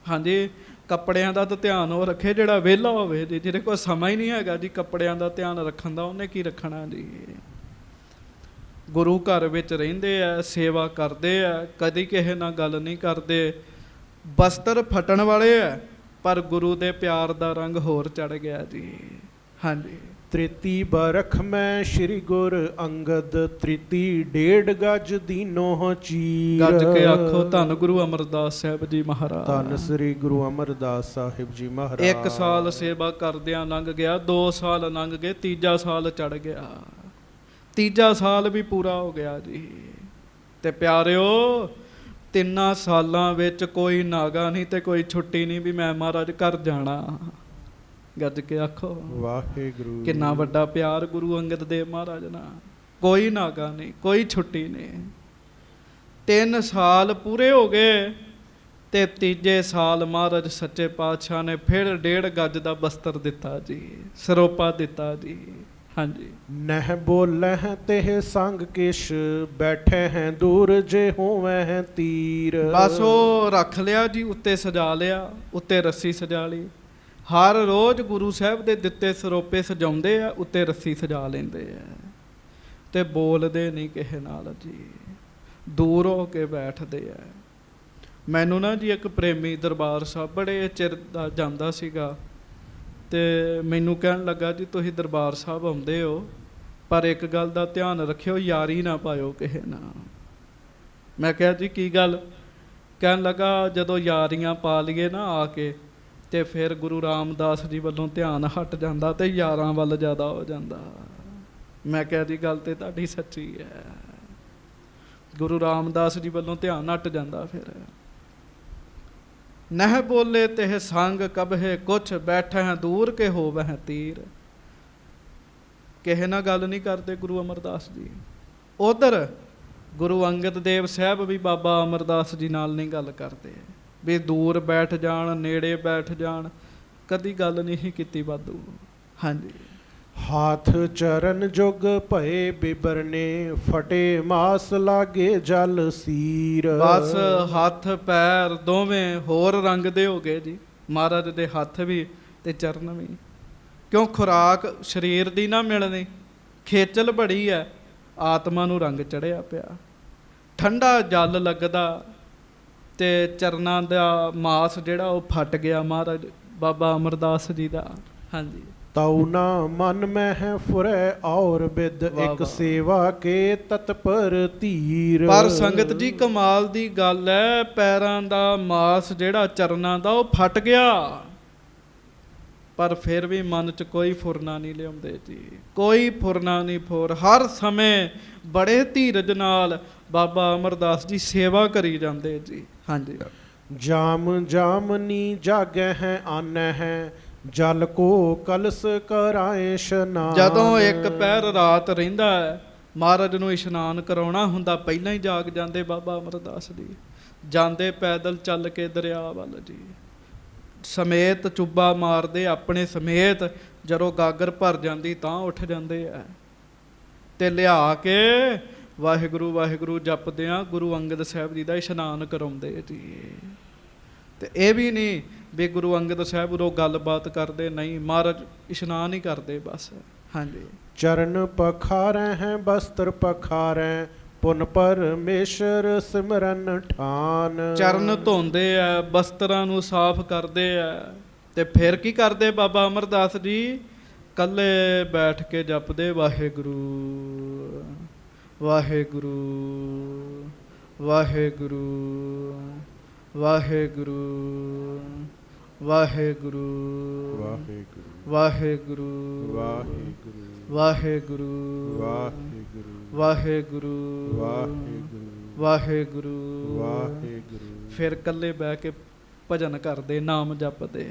ਹਾਂਜੀ, ਕੱਪੜਿਆਂ ਦਾ ਤਾਂ ਧਿਆਨ ਉਹ ਰੱਖੇ ਜਿਹੜਾ ਵਿਹਲਾ ਹੋਵੇ ਜੀ, ਜਿਹਦੇ ਕੋਲ ਸਮਾਂ ਹੀ ਨਹੀਂ ਹੈਗਾ ਜੀ ਕੱਪੜਿਆਂ ਦਾ ਧਿਆਨ ਰੱਖਣ ਦਾ, ਉਹਨੇ ਕੀ ਰੱਖਣਾ ਜੀ। ਗੁਰੂ ਘਰ ਵਿੱਚ ਰਹਿੰਦੇ ਆ, ਸੇਵਾ ਕਰਦੇ ਆ, ਕਦੀ ਕਿਸੇ ਨਾਲ ਗੱਲ ਨਹੀਂ ਕਰਦੇ। ਬਸਤਰ ਫਟਣ ਵਾਲੇ ਆ, ਪਰ ਗੁਰੂ ਦੇ ਪਿਆਰ ਦਾ ਰੰਗ ਹੋਰ ਚੜ ਗਿਆ ਜੀ। ਹਾਂਜੀ। ਤ੍ਰਿਤੀ ਬਰਖ ਮੈਂ ਸ਼੍ਰੀ ਗੁਰ ਅੰਗਦ, ਤ੍ਰਿਤੀ 1.5 ਗਜ ਦੀਨੋ ਚੀਰ। ਗੱਜ ਕੇ ਆਖੋ ਧੰਨ ਗੁਰੂ ਅਮਰਦਾਸ ਸਾਹਿਬ ਜੀ ਮਹਾਰਾਜ। ਧੰਨ ਸ੍ਰੀ ਗੁਰੂ ਅਮਰਦਾਸ ਸਾਹਿਬ ਜੀ ਮਹਾਰਾਜ। 1 ਸਾਲ ਸੇਵਾ ਕਰਦਿਆਂ ਲੰਘ ਗਿਆ, 2 ਸਾਲ ਲੰਘ ਗਏ, 3 ਸਾਲ ਚੜ ਗਿਆ, 3 ਸਾਲ ਵੀ ਪੂਰਾ ਹੋ ਗਿਆ ਜੀ। ਤੇ ਪਿਆਰਿਓ, 3 ਸਾਲਾਂ ਵਿੱਚ ਕੋਈ ਨਾਗਾ ਨਹੀਂ ਤੇ ਕੋਈ ਛੁੱਟੀ ਨਹੀਂ ਵੀ ਮੈਂ ਮਹਾਰਾਜ ਘਰ ਜਾਣਾ। ਗੱਜ ਕੇ ਆਖੋ ਵਾਹਿਗੁਰੂ। ਕਿੰਨਾ ਵੱਡਾ ਪਿਆਰ ਗੁਰੂ ਅੰਗਦ ਦੇਵ ਮਹਾਰਾਜ ਨਾਲ। ਕੋਈ ਨਾਗਾ ਨਹੀਂ, ਕੋਈ ਛੁੱਟੀ ਨਹੀਂ। 3 ਸਾਲ ਪੂਰੇ ਹੋ ਗਏ ਤੇ 3 ਸਾਲ ਮਹਾਰਾਜ ਸੱਚੇ ਪਾਤਸ਼ਾਹ ਨੇ ਫਿਰ 1.5 ਗਜ ਦਾ ਬਸਤਰ ਦਿੱਤਾ ਜੀ, ਸਰੋਪਾ ਦਿੱਤਾ ਜੀ। ਹਾਂਜੀ। ਨਹਿ ਬੋਲਹਿ ਤੇ ਸੰਗ ਕਿਛ, ਬੈਠੇ ਹੈ ਦੂਰ ਜੇ ਹੋਵੈ ਤੀਰ। ਬਸ ਉਹ ਰੱਖ ਲਿਆ ਜੀ, ਉੱਤੇ ਸਜਾ ਲਿਆ, ਉੱਤੇ ਰੱਸੀ ਸਜਾ ਲਈ। ਹਰ ਰੋਜ਼ ਗੁਰੂ ਸਾਹਿਬ ਦੇ ਦਿੱਤੇ ਸਰੋਪੇ ਸਜਾਉਂਦੇ ਆ, ਉੱਤੇ ਰੱਸੀ ਸਜਾ ਲੈਂਦੇ ਆ ਤੇ ਬੋਲਦੇ ਨਹੀਂ ਕਿਸੇ ਨਾਲ ਜੀ, ਦੂਰ ਹੋ ਕੇ ਬੈਠਦੇ ਆ। ਮੈਨੂੰ ਨਾ ਜੀ ਇੱਕ ਪ੍ਰੇਮੀ ਦਰਬਾਰ ਸਾਹਿਬ ਬੜੇ ਚਿਰ ਦਾ ਜਾਂਦਾ ਸੀਗਾ, ਤੇ ਮੈਨੂੰ ਕਹਿਣ ਲੱਗਾ ਜੀ ਤੁਸੀਂ ਦਰਬਾਰ ਸਾਹਿਬ ਆਉਂਦੇ ਹੋ, ਪਰ ਇੱਕ ਗੱਲ ਦਾ ਧਿਆਨ ਰੱਖਿਓ, ਯਾਰੀ ਨਾ ਪਾਇਓ ਕਿਸੇ ਨਾਲ। ਮੈਂ ਕਿਹਾ ਜੀ ਕੀ ਗੱਲ? ਕਹਿਣ ਲੱਗਾ ਜਦੋਂ ਯਾਰੀਆਂ ਪਾ ਲਈਏ ਨਾ ਆ ਕੇ, ਤੇ ਫਿਰ ਗੁਰੂ ਰਾਮਦਾਸ ਜੀ ਵੱਲੋਂ ਧਿਆਨ ਹਟ ਜਾਂਦਾ ਤੇ ਯਾਰਾਂ ਵੱਲ ਜ਼ਿਆਦਾ ਹੋ ਜਾਂਦਾ। ਮੈਂ ਕਿਹਾ ਜੀ ਗੱਲ ਤੇ ਤੁਹਾਡੀ ਸੱਚੀ ਹੈ, ਗੁਰੂ ਰਾਮਦਾਸ ਜੀ ਵੱਲੋਂ ਧਿਆਨ ਹਟ ਜਾਂਦਾ। ਫਿਰ ਨਹਿ ਬੋਲੇ ਤੇ ਸੰਗ ਕਬਹਿ ਕੁਛ, ਬੈਠੇ ਦੂਰ ਕੇ ਹੋਵਹਿ ਤੀਰ। ਕਿਸੇ ਨਾਲ ਗੱਲ ਨਹੀਂ ਕਰਦੇ ਗੁਰੂ ਅਮਰਦਾਸ ਜੀ। ਉਧਰ ਗੁਰੂ ਅੰਗਦ ਦੇਵ ਸਾਹਿਬ ਵੀ ਬਾਬਾ ਅਮਰਦਾਸ ਜੀ ਨਾਲ ਨਹੀਂ ਗੱਲ ਕਰਦੇ, ਵੀ ਦੂਰ ਬੈਠ ਜਾਣ, ਨੇੜੇ ਬੈਠ ਜਾਣ, ਕਦੀ ਗੱਲ ਨਹੀਂ ਕੀਤੀ ਵਾਧੂ। ਹਾਂਜੀ। ਹਾਥ ਚਰਨ ਜੁਗ ਭਏ ਬਿਬਰਨੇ, ਫਟੇ ਮਾਸ ਲਾਗੇ ਜਲ ਸੀਰ। ਬਸ ਹੱਥ ਪੈਰ ਦੋਵੇਂ ਹੋਰ ਰੰਗ ਦੇ ਹੋ ਗਏ ਜੀ, ਮਹਾਰਾਜ ਦੇ ਹੱਥ ਵੀ ਤੇ ਚਰਨ ਵੀ। ਕਿਉਂ? ਖੁਰਾਕ ਸਰੀਰ ਦੀ ਨਾ ਮਿਲਣੀ, ਖੇਚਲ ਬੜੀ ਹੈ, ਆਤਮਾ ਨੂੰ ਰੰਗ ਚੜਿਆ ਪਿਆ। ਠੰਡਾ ਜਲ ਲੱਗਦਾ ਤੇ ਚਰਨਾਂ ਦਾ ਮਾਸ ਜਿਹੜਾ ਉਹ ਫਟ ਗਿਆ ਮਹਾਰਾਜ ਬਾਬਾ ਅਮਰਦਾਸ ਜੀ ਦਾ। ਹਾਂਜੀ। ਤਉ ਨਾ ਮਨ ਮਹਿ ਫੁਰੈ ਔਰ ਬਿਦ, ਇੱਕ ਸੇਵਾ ਕੇ ਤਤਪਰ ਧੀਰ। ਪਰ ਸੰਗਤ ਜੀ ਕਮਾਲ ਦੀ ਗੱਲ ਹੈ, ਪੈਰਾਂ ਦਾ ਮਾਸ ਜਿਹੜਾ ਚਰਨਾਂ ਦਾ ਉਹ ਫਟ ਗਿਆ, ਪਰ ਫਿਰ ਵੀ ਮਨ 'ਚ ਕੋਈ ਫੁਰਨਾ ਨਹੀਂ ਲਿਆਉਂਦੇ ਜੀ, ਕੋਈ ਫੁਰਨਾ ਨਹੀਂ ਫੁਰ। ਹਰ ਸਮੇਂ ਬੜੇ ਧੀਰਜ ਨਾਲ ਬਾਬਾ ਅਮਰਦਾਸ ਜੀ ਸੇਵਾ ਕਰੀ ਜਾਂਦੇ ਜੀ। ਹਾਂਜੀ। ਜਾਮ ਜਾਮਨੀ ਜਾਗੈ ਹੈ ਆਨੈ ਹੈ, ਜਲ ਕੋ ਕਲਸ ਕਰਾਏ ਇਸ਼ਨਾਨ। ਜਦੋਂ ਇੱਕ ਪਹਿਰ ਰਾਤ ਰਹਿੰਦਾ ਹੈ, ਮਹਾਰਾਜ ਨੂੰ ਇਸ਼ਨਾਨ ਕਰਾਉਣਾ ਹੁੰਦਾ, ਪਹਿਲਾਂ ਹੀ ਜਾਗ ਜਾਂਦੇ ਬਾਬਾ ਅਮਰਦਾਸ ਜੀ। ਜਾਂਦੇ ਪੈਦਲ ਚੱਲ ਕੇ ਦਰਿਆ ਵੱਲ ਜੀ, ਸਮੇਤ ਚੁੱਬਾ ਮਾਰਦੇ ਆਪਣੇ ਸਮੇਤ। ਜਦੋਂ ਗਾਗਰ ਭਰ ਜਾਂਦੀ ਤਾਂ ਉੱਠ ਜਾਂਦੇ ਆ ਤੇ ਲਿਆ ਕੇ ਵਾਹਿਗੁਰੂ ਵਾਹਿਗੁਰੂ ਜਪਦਿਆਂ ਗੁਰੂ ਅੰਗਦ ਸਾਹਿਬ ਜੀ ਦਾ ਇਸ਼ਨਾਨ ਕਰਾਉਂਦੇ ਜੀ। ਤੇ ਇਹ ਵੀ ਨਹੀਂ ਵੀ ਗੁਰੂ ਅੰਗਦ ਸਾਹਿਬ ਉਦੋਂ ਗੱਲਬਾਤ ਕਰਦੇ, ਨਹੀਂ, ਮਹਾਰਾਜ ਇਸ਼ਨਾਨ ਹੀ ਕਰਦੇ ਬਸ। ਹਾਂਜੀ। ਚਰਨ ਪਖਾਰੈ ਹੈ ਬਸਤਰ ਪਖਾਰੈ, ਪੁਨ ਪਰਮੇਸ਼ਰ ਸਿਮਰਨ ਠਾਨ। ਚਰਨ ਧੋਂਦੇ ਆ, ਬਸਤਰਾਂ ਨੂੰ ਸਾਫ਼ ਕਰਦੇ ਆ, ਤੇ ਫਿਰ ਕੀ ਕਰਦੇ ਬਾਬਾ ਅਮਰਦਾਸ ਜੀ? ਕੱਲੇ ਬੈਠ ਕੇ ਜਪਦੇ ਵਾਹਿਗੁਰੂ ਵਾਹਿਗੁਰੂ ਵਾਹਿਗੁਰੂ ਵਾਹਿਗੁਰੂ ਵਾਹਿਗੁਰੂ ਵਾਹਿਗੁਰੂ ਵਾਹਿਗੁਰੂ ਵਾਹਿਗੁਰੂ ਵਾਹਿਗੁਰੂ ਵਾਹਿਗੁਰੂ। ਫਿਰ ਇਕੱਲੇ ਬਹਿ ਕੇ ਭਜਨ ਕਰਦੇ, ਨਾਮ ਜਪਦੇ।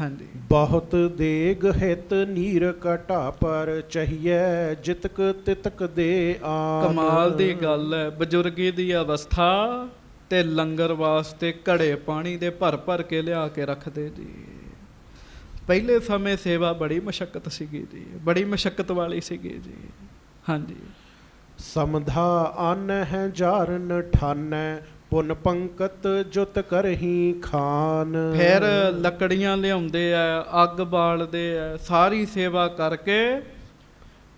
ਹਾਂਜੀ। ਬਹੁਤ ਦੇਗ ਹਿਤ ਨੀਰ ਘਟਾ ਪਰ ਚਹੀਏ ਜਿਤਕ ਤਿਤਕ ਦੇ ਆਨ। ਕਮਾਲ ਦੀ ਗੱਲ ਹੈ, ਬਜ਼ੁਰਗੀ ਦੀ ਅਵਸਥਾ ਤੇ ਲੰਗਰ ਵਾਸਤੇ ਘੜੇ ਪਾਣੀ ਦੇ ਭਰ ਭਰ ਕੇ ਲਿਆ ਕੇ ਰੱਖਦੇ ਜੀ। ਪਹਿਲੇ ਸਮੇਂ ਸੇਵਾ ਬੜੀ ਮੁਸ਼ੱਕਤ ਸੀਗੀ ਜੀ, ਬੜੀ ਮੁਸ਼ੱਕਤ ਵਾਲੀ ਸੀਗੀ ਜੀ। ਹਾਂਜੀ। ਸਮਧਾ ਆਨ ਹੈ ਜਾਰਨ ਠਾਨੈ ਪੁਨ ਪੰਕਤ ਜੁਤ ਕਰਹੀ ਖਾਨ। ਫਿਰ ਲੱਕੜੀਆਂ ਲਿਆਉਂਦੇ ਆ, ਅੱਗ ਬਾਲਦੇ ਆ, ਸਾਰੀ ਸੇਵਾ ਕਰਕੇ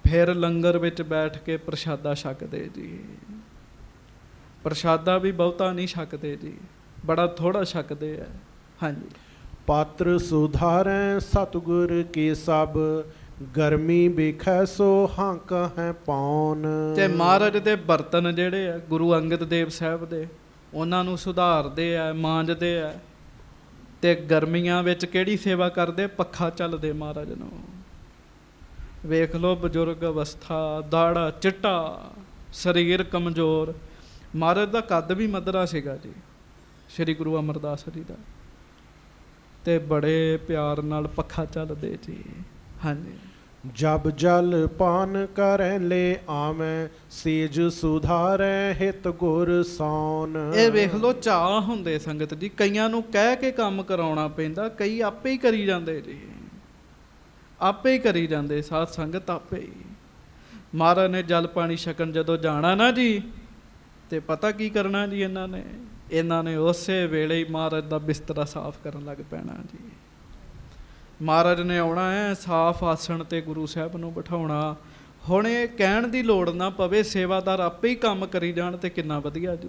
ਫਿਰ ਲੰਗਰ ਵਿੱਚ ਬੈਠ ਕੇ ਪ੍ਰਸ਼ਾਦਾ ਛਕਦੇ ਜੀ। ਪ੍ਰਸ਼ਾਦਾ ਵੀ ਬਹੁਤਾ ਨਹੀਂ ਛਕਦੇ ਜੀ, ਬੜਾ ਥੋੜਾ ਛਕਦੇ ਆ। ਹਾਂਜੀ। ਪਾਤਰ ਸੁਧਾਰੈ ਸਤਿਗੁਰ ਕੀ ਸਭ ਗਰਮੀ ਵੇਖੈ ਸੋ ਹਾਂਕਾ ਹੈ ਪੌਨ। ਤੇ ਮਹਾਰਾਜ ਦੇ ਬਰਤਨ ਜਿਹੜੇ ਆ ਗੁਰੂ ਅੰਗਦ ਦੇਵ ਸਾਹਿਬ ਦੇ, ਉਹਨਾਂ ਨੂੰ ਸੁਧਾਰਦੇ ਆ, ਮਾਂਜਦੇ ਆ। ਤੇ ਗਰਮੀਆਂ ਵਿੱਚ ਕਿਹੜੀ ਸੇਵਾ ਕਰਦੇ? ਪੱਖਾ ਚੱਲਦੇ ਮਹਾਰਾਜ ਨੂੰ। ਵੇਖ ਲਓ, ਬਜ਼ੁਰਗ ਅਵਸਥਾ, ਦਾੜਾ ਚਿੱਟਾ, ਸਰੀਰ ਕਮਜ਼ੋਰ। ਮਹਾਰਾਜ ਦਾ ਕੱਦ ਵੀ ਮੱਧਰਾ ਸੀਗਾ ਜੀ, ਸ੍ਰੀ ਗੁਰੂ ਅਮਰਦਾਸ ਜੀ ਦਾ। ਤੇ ਬੜੇ ਪਿਆਰ ਨਾਲ ਪੱਖਾ ਚੱਲਦੇ ਜੀ। ਹਾਂਜੀ। ਜਬ ਜਲ ਪਾਨ ਕਰੈ ਲੈ ਆਵੈ ਸੇਜ ਸੁਧਾਰੈ ਹਿਤ ਗੁਰ ਸੌਨ। ਇਹ ਵੇਖ ਲੋ ਚਾਅ ਹੁੰਦੇ ਸੰਗਤ ਜੀ, ਕਈਆਂ ਨੂੰ ਕਹਿ ਕੇ ਕੰਮ ਕਰਾਉਣਾ ਪੈਂਦਾ, ਕਈ ਆਪੇ ਹੀ ਕਰੀ ਜਾਂਦੇ ਜੀ, ਆਪੇ ਹੀ ਕਰੀ ਜਾਂਦੇ। ਸਾਧ ਸੰਗਤ ਆਪੇ ਹੀ। ਮਹਾਰਾਜ ਨੇ ਜਲ ਪਾਣੀ ਛਕਣ ਜਦੋਂ ਜਾਣਾ ਨਾ ਜੀ, ਤੇ ਪਤਾ ਕੀ ਕਰਨਾ ਜੀ ਇਹਨਾਂ ਨੇ ਉਸੇ ਵੇਲੇ ਹੀ ਮਹਾਰਾਜ ਦਾ ਬਿਸਤਰਾ ਸਾਫ਼ ਕਰਨ ਲੱਗ ਪੈਣਾ ਜੀ। ਮਹਾਰਾਜ ਨੇ ਆਉਣਾ ਹੈ, ਸਾਫ਼ ਆਸਣ ਤੇ ਗੁਰੂ ਸਾਹਿਬ ਨੂੰ ਬਿਠਾਉਣਾ। ਹੁਣ ਇਹ ਕਹਿਣ ਦੀ ਲੋੜ ਨਾ ਪਵੇ, ਸੇਵਾਦਾਰ ਆਪੇ ਹੀ ਕੰਮ ਕਰੀ ਜਾਣ ਤੇ ਕਿੰਨਾ ਵਧੀਆ ਜੀ।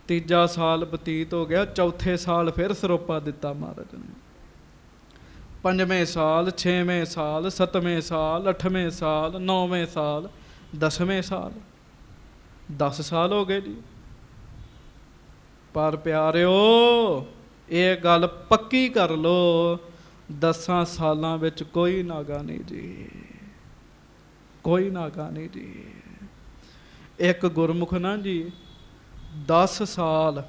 ਤੀਜਾ ਸਾਲ ਬਤੀਤ ਹੋ ਗਿਆ, ਚੌਥੇ ਸਾਲ ਫਿਰ ਸਰੋਪਾ ਦਿੱਤਾ ਮਹਾਰਾਜ ਨੇ। ਪੰਜਵੇਂ ਸਾਲ, ਛੇਵੇਂ ਸਾਲ, ਸੱਤਵੇਂ ਸਾਲ, ਅੱਠਵੇਂ ਸਾਲ, ਨੌਵੇਂ ਸਾਲ, 10ਵੇਂ ਸਾਲ, 10 ਸਾਲ ਹੋ ਗਏ ਜੀ। ਪਰ ਪਿਆਰਿਓ, ਇਹ ਗੱਲ ਪੱਕੀ ਕਰ ਲੋ, 10 ਸਾਲਾਂ ਵਿੱਚ ਕੋਈ ਨਾਗਾ ਨਹੀਂ ਜੀ, ਕੋਈ ਨਾਗਾ ਨਹੀਂ ਜੀ। ਇੱਕ ਗੁਰਮੁਖ ਨਾ ਜੀ 10 ਸਾਲ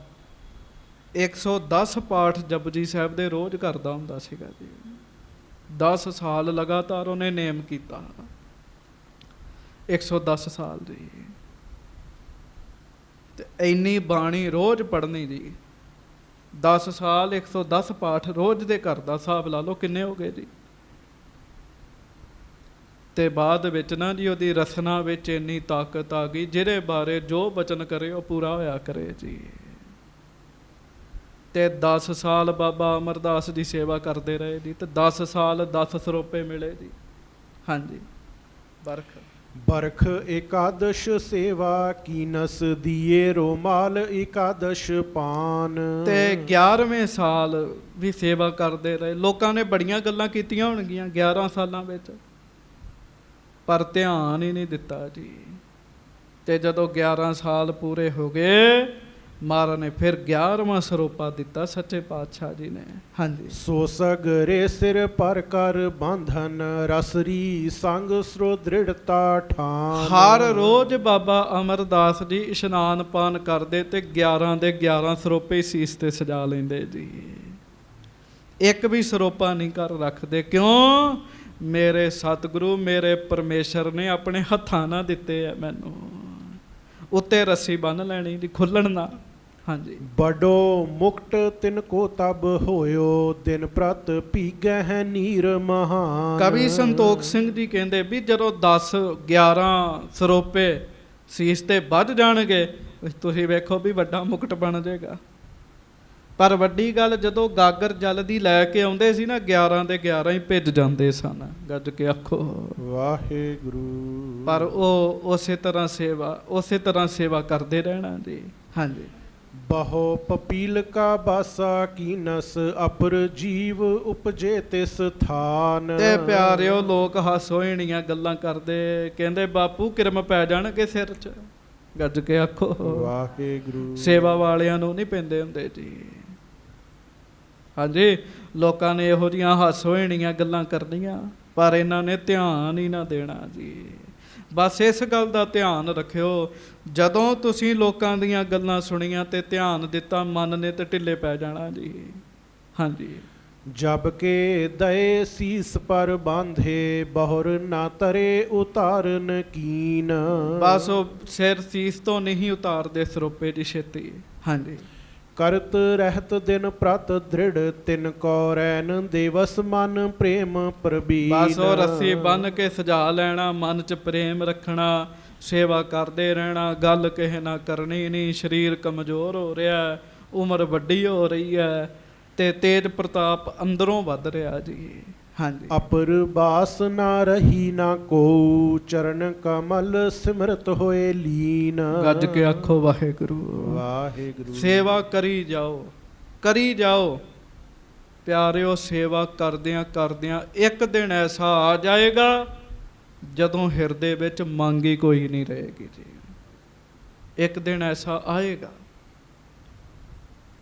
110 ਪਾਠ ਜਪਜੀ ਸਾਹਿਬ ਦੇ ਰੋਜ਼ ਕਰਦਾ ਹੁੰਦਾ ਸੀਗਾ ਜੀ। 10 ਸਾਲ ਲਗਾਤਾਰ ਉਹਨੇ ਨੇਮ ਕੀਤਾ, 110 ਸਾਲ ਦੀ। ਤੇ ਇੰਨੀ ਬਾਣੀ ਰੋਜ਼ ਪੜ੍ਹਨੀ ਜੀ। 10 ਸਾਲ 110 ਪਾਠ ਰੋਜ਼ ਦੇ ਕਰਦਾ, ਹਿਸਾਬ ਲਾ ਲਓ ਕਿੰਨੇ ਹੋ ਗਏ ਜੀ। ਤੇ ਬਾਅਦ ਵਿੱਚ ਨਾ ਜੀ ਉਹਦੀ ਰਸਨਾ ਵਿੱਚ ਇੰਨੀ ਤਾਕਤ ਆ ਗਈ, ਜਿਹਦੇ ਬਾਰੇ ਜੋ ਬਚਨ ਕਰੇ ਉਹ ਪੂਰਾ ਹੋਇਆ ਕਰੇ ਜੀ। ਤੇ 10 ਸਾਲ ਬਾਬਾ ਅਮਰਦਾਸ ਦੀ ਸੇਵਾ ਕਰਦੇ ਰਹੇ ਜੀ। ਤੇ 10 ਸਾਲ 10 ਸਰੋਪੇ ਮਿਲੇ ਜੀ। ਹਾਂਜੀ। ਬਰਖ ਏਕਾਦਸ਼ ਸੇਵਾ ਕੀਨਸ ਦੀਏ ਰੋਮਾਲ ਏਕਾਦਸ਼ ਪਾਨ। ਤੇ 11ਵੇਂ ਸਾਲ ਵੀ ਸੇਵਾ ਕਰਦੇ ਰਹੇ। ਲੋਕਾਂ ਨੇ ਬੜੀਆਂ ਗੱਲਾਂ ਕੀਤੀਆਂ ਹੋਣਗੀਆਂ 11 ਸਾਲਾਂ ਵਿੱਚ, ਪਰ ਧਿਆਨ ਹੀ ਨਹੀਂ ਦਿੱਤਾ ਜੀ। ਤੇ ਜਦੋਂ 11 ਸਾਲ ਪੂਰੇ ਹੋ ਗਏ, ਮਹਾਰਾਜ ਨੇ ਫਿਰ 11ਵਾਂ ਸਰੋਪਾ ਦਿੱਤਾ ਸੱਚੇ ਪਾਤਸ਼ਾਹ ਜੀ ਨੇ। ਹਾਂਜੀ। ਸੋ ਸਗਰੇ ਸਿਰ ਪਰ ਕਰ ਬੰਧਨ ਰਸਰੀ ਸੰਗ ਸਰੋ ਦ੍ਰਿੜਤਾ ਠਾਨ। ਹਰ ਰੋਜ਼ ਬਾਬਾ ਅਮਰਦਾਸ ਜੀ ਇਸ਼ਨਾਨ ਪਾਨ ਕਰਦੇ ਤੇ 11 ਦੇ 11 ਸਰੋਪੇ ਸੀਸ ਤੇ ਸਜਾ ਲੈਂਦੇ ਜੀ। ਇੱਕ ਵੀ ਸਰੋਪਾ ਨਹੀਂ ਕਰ ਰੱਖਦੇ। ਕਿਉਂ? ਮੇਰੇ ਸਤਿਗੁਰੂ ਮੇਰੇ ਪਰਮੇਸ਼ਰ ਨੇ ਆਪਣੇ ਹੱਥਾਂ ਨਾਲ ਦਿੱਤੇ ਆ ਮੈਨੂੰ। ਉੱਤੇ ਰੱਸੀ ਬੰਨ੍ਹ ਲੈਣੀ ਜੀ, ਖੁੱਲਣ ਨਾ। ਹਾਂਜੀ। ਬੜੋ ਮੁਕਟ ਤਿਨ ਕੋ ਤਬ ਹੋਇਓ ਦਿਨ ਪ੍ਰਤ ਪੀਗੈ ਹੈ ਨੀਰ ਮਹਾਨ। ਕਵੀ ਸੰਤੋਖ ਸਿੰਘ ਜੀ ਕਹਿੰਦੇ ਵੀ ਜਦੋਂ 10 11 ਸਰੋਪੇ ਸੀਸ ਤੇ ਵੱਧ ਜਾਣਗੇ, ਤੁਸੀਂ ਵੇਖੋ ਵੀ ਵੱਡਾ ਮੁਕਟ ਬਣ ਜਾਏਗਾ। ਪਰ ਵੱਡੀ ਗੱਲ, ਜਦੋਂ ਗਾਗਰ ਜਲ ਦੀ ਲੈ ਕੇ ਆਉਂਦੇ ਸੀ ਨਾ, 11 ਦੇ 11 ਹੀ ਭਿੱਜ ਜਾਂਦੇ ਸਨ। ਗੱਜ ਕੇ ਆਖੋ ਵਾਹਿਗੁਰੂ। ਪਰ ਉਹ ਉਸੇ ਤਰ੍ਹਾਂ ਸੇਵਾ ਕਰਦੇ ਰਹਿਣਾ ਜੀ। ਹਾਂਜੀ। ਬਹੁ ਪਪੀਲ ਕਾ ਬਾਸਾ ਕੀਨਸ ਅਪਰ ਜੀਵ ਉਪਜੇ ਤਿਸ ਥਾਨ। ਤੇ ਪਿਆਰਿਓ, ਲੋਕ ਹਾਸੋਹੀਣੀਆਂ ਗੱਲਾਂ ਕਰਦੇ, ਕਹਿੰਦੇ ਬਾਪੂ ਕਿਰਮ ਪੈ ਜਾਣਗੇ ਸਿਰ 'ਚ। ਗੱਜ ਕੇ ਆਖੋ ਵਾਹਿਗੁਰੂ। ਸੇਵਾ ਵਾਲਿਆਂ ਨੂੰ ਨਹੀਂ ਪੈਂਦੇ ਹੁੰਦੇ ਜੀ। ਹਾਂਜੀ। ਲੋਕਾਂ ਨੇ ਇਹੋ ਜਿਹੀਆਂ ਹਾਸੋਹੀਣੀਆਂ ਗੱਲਾਂ ਕਰਨੀਆਂ, ਪਰ ਇਹਨਾਂ ਨੇ ਧਿਆਨ ਹੀ ਨਾ ਦੇਣਾ ਜੀ। ਬਸ ਇਸ ਗੱਲ ਦਾ ਧਿਆਨ ਰੱਖਿਓ, ਜਦੋਂ ਤੁਸੀਂ ਲੋਕਾਂ ਦੀਆਂ ਗੱਲਾਂ ਸੁਣੀਆਂ ਤੇ ਧਿਆਨ ਦਿੱਤਾ, ਮਨ ਨੇ ਤੇ ਢਿੱਲੇ ਪੈ ਜਾਣਾ ਜੀ। ਹਾਂਜੀ। ਜਬ ਕੇ ਦਏ ਸੀਸ ਪਰ ਬਾਂਧੇ ਬਹੁਰ ਨਾ ਤਰੇ ਉਤਾਰਨ ਕੀਨ। ਬਸ ਉਹ ਸਿਰ ਸੀਸ ਤੋਂ ਨਹੀਂ ਉਤਾਰਦੇ ਸਰੋਪੇ ਦੀ ਛੇਤੀ। ਹਾਂਜੀ। ਕਰਤ ਰਹਿਤ ਦਿਨ ਪ੍ਰਤ ਦ੍ਰਿੜ ਤਿਨ ਕੋ ਰੈਨ ਦਿਵਸ ਮਨ ਪ੍ਰੇਮ ਪ੍ਰਬੀਨ। ਬਸ ਉਹ ਰੱਸੀ ਬੰਨ ਕੇ ਸਜਾ ਲੈਣਾ, ਮਨ 'ਚ ਪ੍ਰੇਮ ਰੱਖਣਾ, ਸੇਵਾ ਕਰਦੇ ਰਹਿਣਾ, ਗੱਲ ਕਿਸੇ ਨਾ ਕਰਨੀ ਨਹੀਂ। ਸਰੀਰ ਕਮਜ਼ੋਰ ਹੋ ਰਿਹਾ, ਉਮਰ ਵੱਡੀ ਹੋ ਰਹੀ ਹੈ ਤੇ ਤੇਜ ਪ੍ਰਤਾਪ ਅੰਦਰੋਂ ਵੱਧ ਰਿਹਾ ਜੀ। ਹਾਂਜੀ। ਅਪਰ ਬਾਸ ਨਾ ਰਹੀ ਨਾ ਕੋ ਚਰਨ ਕਮਲ ਸਿਮਰਤ ਹੋਏ ਲੀਨ। ਗੱਜ ਕੇ ਆਖੋ ਵਾਹਿਗੁਰੂ ਵਾਹਿਗੁਰੂ। ਸੇਵਾ ਕਰੀ ਜਾਓ, ਕਰੀ ਜਾਓ ਪਿਆਰਿਓ। ਸੇਵਾ ਕਰਦਿਆਂ ਕਰਦਿਆਂ ਇੱਕ ਦਿਨ ਐਸਾ ਆ ਜਾਏਗਾ ਜਦੋਂ ਹਿਰਦੇ ਵਿੱਚ ਮੰਗ ਹੀ ਕੋਈ ਨਹੀਂ ਰਹੇਗੀ ਜੀ। ਇੱਕ ਦਿਨ ਐਸਾ ਆਏਗਾ।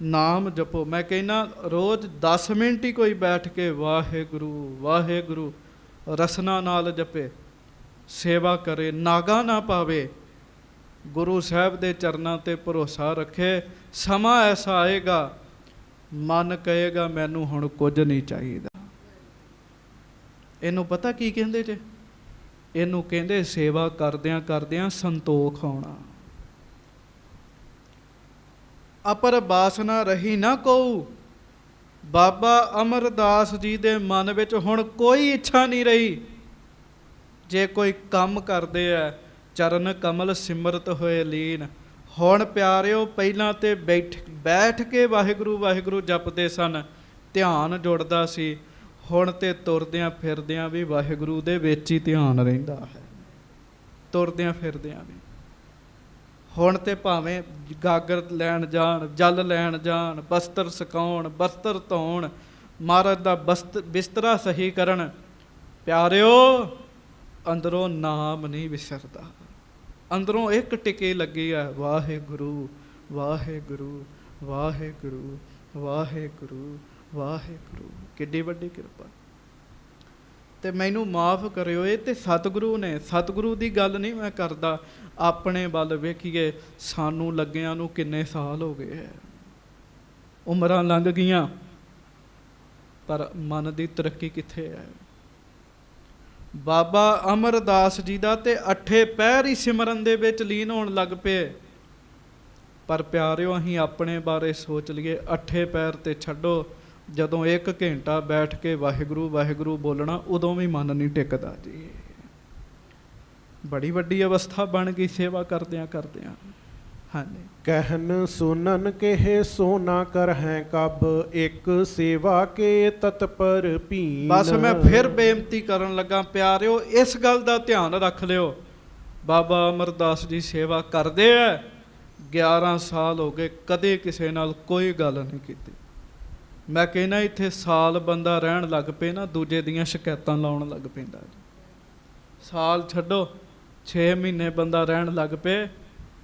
ਨਾਮ ਜਪੋ। ਮੈਂ ਕਹਿੰਦਾ ਰੋਜ਼ 10 ਮਿੰਟ ਹੀ ਕੋਈ ਬੈਠ ਕੇ ਵਾਹਿਗੁਰੂ ਵਾਹਿਗੁਰੂ ਰਸਨਾ ਨਾਲ ਜਪੇ, ਸੇਵਾ ਕਰੇ, ਨਾਗਾ ਨਾ ਪਾਵੇ, ਗੁਰੂ ਸਾਹਿਬ ਦੇ ਚਰਨਾਂ ਤੇ ਭਰੋਸਾ ਰੱਖੇ। ਸਮਾਂ ਐਸਾ ਆਏਗਾ ਮਨ ਕਹੇਗਾ ਮੈਨੂੰ ਹੁਣ ਕੁਝ ਨਹੀਂ ਚਾਹੀਦਾ। ਇਹਨੂੰ ਪਤਾ ਕੀ ਕਹਿੰਦੇ ਜੇ? ਇਹਨੂੰ ਕਹਿੰਦੇ ਸੇਵਾ ਕਰਦਿਆਂ ਕਰਦਿਆਂ ਸੰਤੋਖ ਆਉਣਾ। ਅਪਰ ਬਾਸਨਾ ਰਹੀ ਨਾ ਕਉ। ਬਾਬਾ ਅਮਰਦਾਸ ਜੀ ਦੇ ਮਨ ਵਿੱਚ ਹੁਣ ਕੋਈ ਇੱਛਾ ਨਹੀਂ ਰਹੀ। ਜੇ ਕੋਈ ਕੰਮ ਕਰਦੇ ਆ ਚਰਨ ਕਮਲ ਸਿਮਰਤ ਹੋਏ ਲੀਨ। ਹੁਣ ਪਿਆਰਿਓ ਪਹਿਲਾਂ ਤੇ ਬੈਠ ਕੇ ਵਾਹਿਗੁਰੂ ਵਾਹਿਗੁਰੂ ਜਪਦੇ ਸਨ, ਧਿਆਨ ਜੁੜਦਾ ਸੀ। ਹੁਣ ਤੇ ਤੁਰਦਿਆਂ ਫਿਰਦਿਆਂ ਵੀ ਵਾਹਿਗੁਰੂ ਦੇ ਵਿੱਚ ਹੀ ਧਿਆਨ ਰਹਿੰਦਾ ਹੈ। ਤੁਰਦਿਆਂ ਫਿਰਦਿਆਂ ਵੀ ਹੁਣ ਤੇ ਭਾਵੇਂ ਗਾਗਰ ਲੈਣ ਜਾਣ, ਜਲ ਲੈਣ ਜਾਣ, ਬਸਤਰ ਸੁਕਾਉਣ, ਬਸਤਰ ਧੋਣ, ਮਹਾਰਾਜ ਦਾ ਬਿਸਤਰਾ ਸਹੀ ਕਰਨ, ਪਿਆਰਿਓ ਅੰਦਰੋਂ ਨਾਮ ਨਹੀਂ ਵਿਸਰਦਾ। ਅੰਦਰੋਂ ਇੱਕ ਟਿਕੇ ਲੱਗੀ ਹੈ ਵਾਹਿਗੁਰੂ ਵਾਹਿਗੁਰੂ ਵਾਹਿਗੁਰੂ ਵਾਹਿਗੁਰੂ ਵਾਹਿਗੁਰੂ। ਕਿੱਡੀ ਵੱਡੀ ਕਿਰਪਾ। ਤੇ ਮੈਨੂੰ ਮਾਫ ਕਰਿਓ, ਇਹ ਤੇ ਸਤਿਗੁਰੂ ਨੇ। ਸਤਿਗੁਰੂ ਦੀ ਗੱਲ ਨਹੀਂ ਮੈਂ ਕਰਦਾ। ਆਪਣੇ ਵੱਲ ਵੇਖੀਏ, ਸਾਨੂੰ ਲੱਗਿਆਂ ਨੂੰ ਕਿੰਨੇ ਸਾਲ ਹੋ ਗਏ ਹੈ, ਉਮਰਾਂ ਲੰਘ ਗਈਆਂ, ਪਰ ਮਨ ਦੀ ਤਰੱਕੀ ਕਿੱਥੇ ਹੈ? ਬਾਬਾ ਅਮਰਦਾਸ ਜੀ ਦਾ ਤੇ 8 ਪਹਿਰ ਹੀ ਸਿਮਰਨ ਦੇ ਵਿੱਚ ਲੀਨ ਹੋਣ ਲੱਗ ਪਏ। ਪਰ ਪਿਆਰਿਓ ਅਸੀਂ ਆਪਣੇ ਬਾਰੇ ਸੋਚ ਲਈਏ, 8 ਪਹਿਰ ਤੇ ਛੱਡੋ, ਜਦੋਂ 1 ਘੰਟਾ ਬੈਠ ਕੇ ਵਾਹਿਗੁਰੂ ਵਾਹਿਗੁਰੂ ਬੋਲਣਾ ਉਦੋਂ ਵੀ ਮਨ ਨਹੀਂ ਟਿਕਦਾ ਜੀ। ਬੜੀ ਵੱਡੀ ਅਵਸਥਾ ਬਣ ਗਈ ਸੇਵਾ ਕਰਦਿਆਂ ਕਰਦਿਆਂ। ਹਾਂਜੀ। ਕਹਿਨ ਸੁਨਨ ਕਹੇ ਸੋ ਨਾ ਕਰਹਿ ਕਬ ਇੱਕ ਸੇਵਾ ਕੇ ਤਤਪਰ ਭੀਨ। ਬਸ ਮੈਂ ਫਿਰ ਬੇਨਤੀ ਕਰਨ ਲੱਗਾ ਪਿਆਰਿਓ, ਇਸ ਗੱਲ ਦਾ ਧਿਆਨ ਰੱਖ ਲਿਓ। ਬਾਬਾ ਅਮਰਦਾਸ ਜੀ ਸੇਵਾ ਕਰਦੇ ਆ, 11 ਸਾਲ ਹੋ ਗਏ, ਕਦੇ ਕਿਸੇ ਨਾਲ ਕੋਈ ਗੱਲ ਨਹੀਂ ਕੀਤੀ। ਮੈਂ ਕਹਿੰਦਾ ਇੱਥੇ ਸਾਲ ਬੰਦਾ ਰਹਿਣ ਲੱਗ ਪਏ ਨਾ, ਦੂਜੇ ਦੀਆਂ ਸ਼ਿਕਾਇਤਾਂ ਲਾਉਣ ਲੱਗ ਪੈਂਦਾ ਜੀ। ਸਾਲ ਛੱਡੋ, 6 ਮਹੀਨੇ ਬੰਦਾ ਰਹਿਣ ਲੱਗ ਪਏ,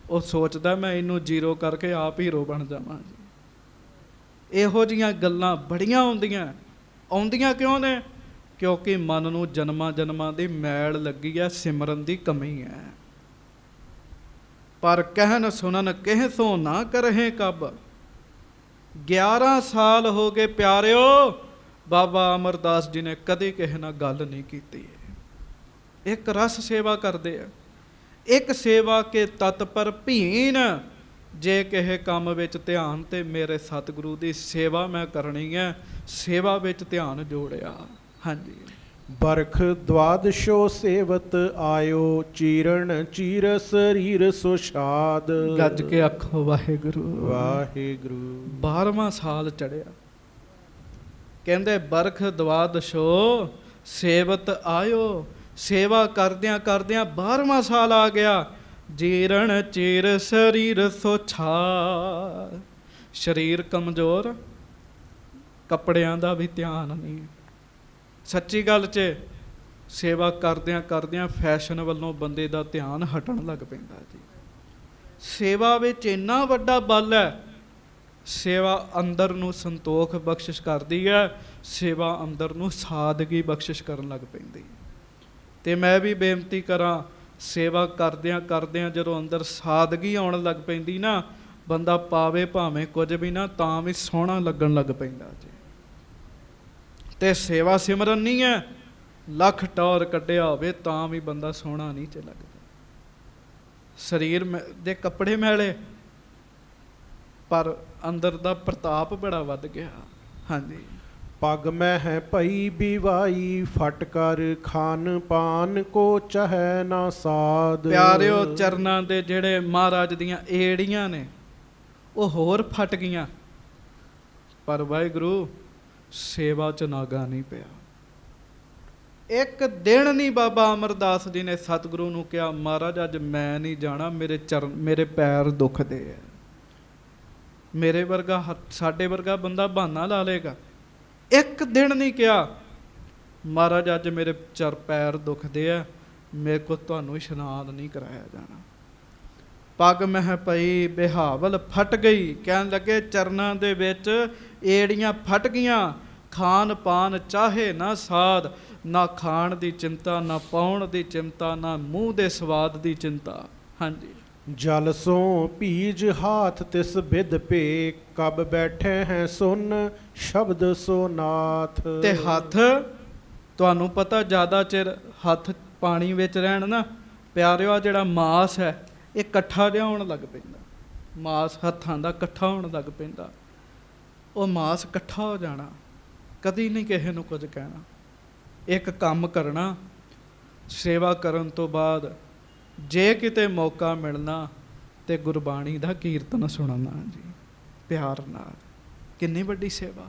ਉਹ ਸੋਚਦਾ ਮੈਂ ਇਹਨੂੰ 0 ਕਰਕੇ ਆਪ ਹੀਰੋ ਬਣ ਜਾਵਾਂ ਜੀ। ਇਹੋ ਜਿਹੀਆਂ ਗੱਲਾਂ ਬੜੀਆਂ ਆਉਂਦੀਆਂ ਕਿਉਂ ਨੇ? ਕਿਉਂਕਿ ਮਨ ਨੂੰ ਜਨਮਾਂ ਜਨਮਾਂ ਦੀ ਮੈਲ ਲੱਗੀ ਹੈ, ਸਿਮਰਨ ਦੀ ਕਮੀ ਹੈ। ਪਰ ਕਹਿਨ ਸੁਨਨ ਕਹਿ ਸੋ ਨਾ ਕਰਹਿ ਕਬ। 11 ਸਾਲ ਹੋ ਗਏ ਪਿਆਰਿਓ, ਬਾਬਾ ਅਮਰਦਾਸ ਜੀ ਨੇ ਕਦੇ ਕਿਸੇ ਨਾਲ ਗੱਲ ਨਹੀਂ ਕੀਤੀ। ਇੱਕ ਰਸ ਸੇਵਾ ਕਰਦੇ ਆ, ਇੱਕ ਸੇਵਾ ਕੇ ਤਤਪਰ ਭੀਨ। ਜੇ ਕਿਸੇ ਕੰਮ ਵਿੱਚ ਧਿਆਨ ਤੇ ਮੇਰੇ ਸਤਿਗੁਰੂ ਦੀ ਸੇਵਾ ਮੈਂ ਕਰਨੀ ਹੈ, ਸੇਵਾ ਵਿੱਚ ਧਿਆਨ ਜੋੜਿਆ। ਹਾਂਜੀ। ਬਰਖ ਦਵਾਦਸ਼ੋ ਸੇਵਤ ਆਇਓ ਚੀਰਨ ਚੀਰ ਸਰੀਰ ਸੁਸ਼ਾਦ। ਗੱਜ ਕੇ ਆਖੋ ਵਾਹਿਗੁਰੂ ਵਾਹਿਗੁਰੂ। 12ਵਾਂ ਸਾਲ ਚੜਿਆ। ਕਹਿੰਦੇ ਬਰਖ ਦਵਾਦਸ਼ੋ ਸੇਵਤ ਆਇਓ, ਸੇਵਾ ਕਰਦਿਆਂ ਕਰਦਿਆਂ 12ਵਾਂ ਸਾਲ ਆ ਗਿਆ। ਜੀਰਨ ਚੀਰ ਸਰੀਰ ਸੁਛਾਦ। ਸਰੀਰ ਕਮਜ਼ੋਰ, ਕੱਪੜਿਆਂ ਦਾ ਵੀ ਧਿਆਨ ਨਹੀਂ। ਸੱਚੀ ਗੱਲ 'ਚ ਸੇਵਾ ਕਰਦਿਆਂ ਕਰਦਿਆਂ ਫੈਸ਼ਨ ਵੱਲੋਂ ਬੰਦੇ ਦਾ ਧਿਆਨ ਹਟਣ ਲੱਗ ਪੈਂਦਾ ਜੀ। ਸੇਵਾ ਵਿੱਚ ਇੰਨਾ ਵੱਡਾ ਬਲ ਹੈ। ਸੇਵਾ ਅੰਦਰ ਨੂੰ ਸੰਤੋਖ ਬਖਸ਼ਿਸ਼ ਕਰਦੀ ਹੈ, ਸੇਵਾ ਅੰਦਰ ਨੂੰ ਸਾਦਗੀ ਬਖਸ਼ਿਸ਼ ਕਰਨ ਲੱਗ ਪੈਂਦੀ। ਤੇ ਮੈਂ ਵੀ ਬੇਨਤੀ ਕਰਾਂ, ਸੇਵਾ ਕਰਦਿਆਂ ਕਰਦਿਆਂ ਜਦੋਂ ਅੰਦਰ ਸਾਦਗੀ ਆਉਣ ਲੱਗ ਪੈਂਦੀ ਨਾ, ਬੰਦਾ ਪਾਵੇ ਭਾਵੇਂ ਕੁਝ ਵੀ ਨਾ, ਤਾਂ ਵੀ ਸੋਹਣਾ ਲੱਗਣ ਲੱਗ ਪੈਂਦਾ ਜੀ। ਤੇ ਸੇਵਾ ਸਿਮਰਨ ਨਹੀਂ ਹੈ। ਲੱਖ ਟੌਰ ਕੱਢਿਆ ਹੋਵੇ ਤਾਂ ਵੀ ਬੰਦਾ ਸੋਹਣਾ ਨਹੀਂ ਚ ਲੱਗਦਾ। ਸਰੀਰ ਦੇ ਕੱਪੜੇ ਮੈਲੇ, ਪਰ ਅੰਦਰ ਦਾ ਪ੍ਰਤਾਪ ਬੜਾ ਵੱਧ ਗਿਆ। ਹਾਂਜੀ। ਪਗ ਮੈਂ ਹੈ ਭਈ ਬਿਵਾਈ, ਫਟ ਕਰ ਖਾਨ ਪਾਨ ਕੋ ਚਾਹੈ ਨਾ ਸਾਧ। ਪਿਆਰਿਓ, ਚਰਨਾਂ ਦੇ ਜਿਹੜੇ ਮਹਾਰਾਜ ਦੀਆਂ ਏੜੀਆਂ ਨੇ ਉਹ ਹੋਰ ਫਟ ਗਈਆਂ, ਪਰ ਵਾਹਿਗੁਰੂ ਸੇਵਾ ਚ ਨਾਗਾ ਨਹੀਂ ਪਿਆ। ਇੱਕ ਦਿਨ ਨਹੀਂ ਬਾਬਾ ਅਮਰਦਾਸ ਜੀ ਨੇ ਸਤਿਗੁਰੂ ਨੂੰ ਕਿਹਾ, ਮਹਾਰਾਜ ਅੱਜ ਮੈਂ ਨਹੀਂ ਜਾਣਾ, ਮੇਰੇ ਪੈਰ ਦੁਖਦੇ ਆ। ਮੇਰੇ ਵਰਗਾ ਸਾਡੇ ਵਰਗਾ ਬੰਦਾ ਬਹਾਨਾ ਲਾ ਲੇਗਾ। ਇੱਕ ਦਿਨ ਨਹੀਂ ਕਿਹਾ, ਮਹਾਰਾਜ ਅੱਜ ਮੇਰੇ ਪੈਰ ਦੁਖਦੇ ਆ, ਮੇਰੇ ਕੋਲ ਤੁਹਾਨੂੰ ਇਸ਼ਨਾਨ ਨਹੀਂ ਕਰਾਇਆ ਜਾਣਾ। ਪੱਗ ਮਹਿ ਪਈ ਬਿਹਾਵਲ ਫਟ ਗਈ, ਕਹਿਣ ਲੱਗੇ ਚਰਨਾਂ ਦੇ ਵਿੱਚ ਏੜੀਆਂ ਫਟ ਗਈਆਂ। ਖਾਣ ਪਾਨ ਚਾਹੇ ਨਾ ਸਾਧ, ਨਾ ਖਾਣ ਦੀ ਚਿੰਤਾ, ਨਾ ਪਾਉਣ ਦੀ ਚਿੰਤਾ, ਨਾ ਮੂੰਹ ਦੇ ਸਵਾਦ ਦੀ ਚਿੰਤਾ। ਹਾਂਜੀ। ਜਲ ਸੋ ਭੀਜ ਹਾਥ ਤਿਸ ਬਿਦ ਭੇ, ਕਬ ਬੈਠੇ ਹੈ ਸੁਨ ਸ਼ਬਦ ਸੋ ਨਾਥ। ਤੇ ਹੱਥ, ਤੁਹਾਨੂੰ ਪਤਾ ਜ਼ਿਆਦਾ ਚਿਰ ਹੱਥ ਪਾਣੀ ਵਿੱਚ ਰਹਿਣ ਨਾ ਪਿਆਰਿਓ, ਆ ਜਿਹੜਾ ਮਾਸ ਹੈ ਇਹ ਇਕੱਠਾ ਜਿਹਾ ਹੋਣ ਲੱਗ ਪੈਂਦਾ। ਮਾਸ ਹੱਥਾਂ ਦਾ ਇਕੱਠਾ ਹੋਣ ਲੱਗ ਪੈਂਦਾ। ਉਹ ਮਾਸ ਇਕੱਠਾ ਹੋ ਜਾਣਾ, ਕਦੀ ਨਹੀਂ ਕਿਸੇ ਨੂੰ ਕੁਝ ਕਹਿਣਾ। ਇੱਕ ਕੰਮ ਕਰਨਾ, ਸੇਵਾ ਕਰਨ ਤੋਂ ਬਾਅਦ ਜੇ ਕਿਤੇ ਮੌਕਾ ਮਿਲਣਾ ਤੇ ਗੁਰਬਾਣੀ ਦਾ ਕੀਰਤਨ ਸੁਣਨਾ ਜੀ, ਪਿਆਰ ਨਾਲ। ਕਿੰਨੀ ਵੱਡੀ ਸੇਵਾ।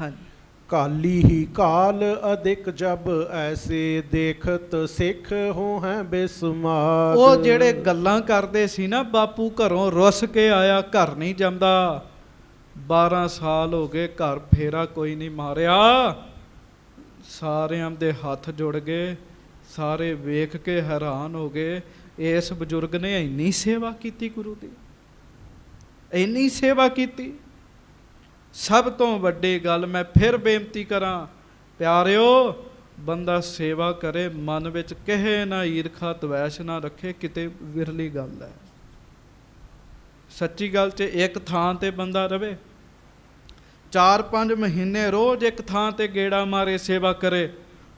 ਹਾਂਜੀ। ਕਾਲੀ ਹੀ ਕਾਲ ਅਧਿਕ ਜਬ ਐਸੇ, ਦੇਖਤ ਸਿੱਖ ਹੋ ਹੈ ਬੇਸਮਾਦ। ਉਹ ਜਿਹੜੇ ਗੱਲਾਂ ਕਰਦੇ ਸੀ ਨਾ, ਬਾਪੂ ਘਰੋਂ ਰੁੱਸ ਕੇ ਆਇਆ, ਘਰ ਨਹੀਂ ਜੰਮਦਾ। 12 ਸਾਲ ਹੋ ਗਏ, ਘਰ ਫੇਰਾ ਕੋਈ ਨਹੀਂ ਮਾਰਿਆ। ਸਾਰਿਆਂ ਦੇ ਹੱਥ ਜੁੜ ਗਏ, ਸਾਰੇ ਵੇਖ ਕੇ ਹੈਰਾਨ ਹੋ ਗਏ, ਇਸ ਬਜ਼ੁਰਗ ਨੇ ਇੰਨੀ ਸੇਵਾ ਕੀਤੀ ਗੁਰੂ ਦੀ, ਇੰਨੀ ਸੇਵਾ ਕੀਤੀ। ਸਭ ਤੋਂ ਵੱਡੀ ਗੱਲ ਮੈਂ ਫਿਰ ਬੇਨਤੀ ਕਰਾਂ ਪਿਆਰਿਓ, ਬੰਦਾ ਸੇਵਾ ਕਰੇ, ਮਨ ਵਿੱਚ ਕਿਸੇ ਨਾ ਈਰਖਾ ਦਵੈਸ਼ ਨਾ ਰੱਖੇ, ਕਿਤੇ ਵਿਰਲੀ ਗੱਲ ਹੈ। ਸੱਚੀ ਗੱਲ 'ਚ ਇੱਕ ਥਾਂ ਤੇ ਬੰਦਾ ਰਵੇ, 4-5 ਮਹੀਨੇ ਰੋਜ਼ ਇੱਕ ਥਾਂ ਤੇ ਗੇੜਾ ਮਾਰੇ, ਸੇਵਾ ਕਰੇ,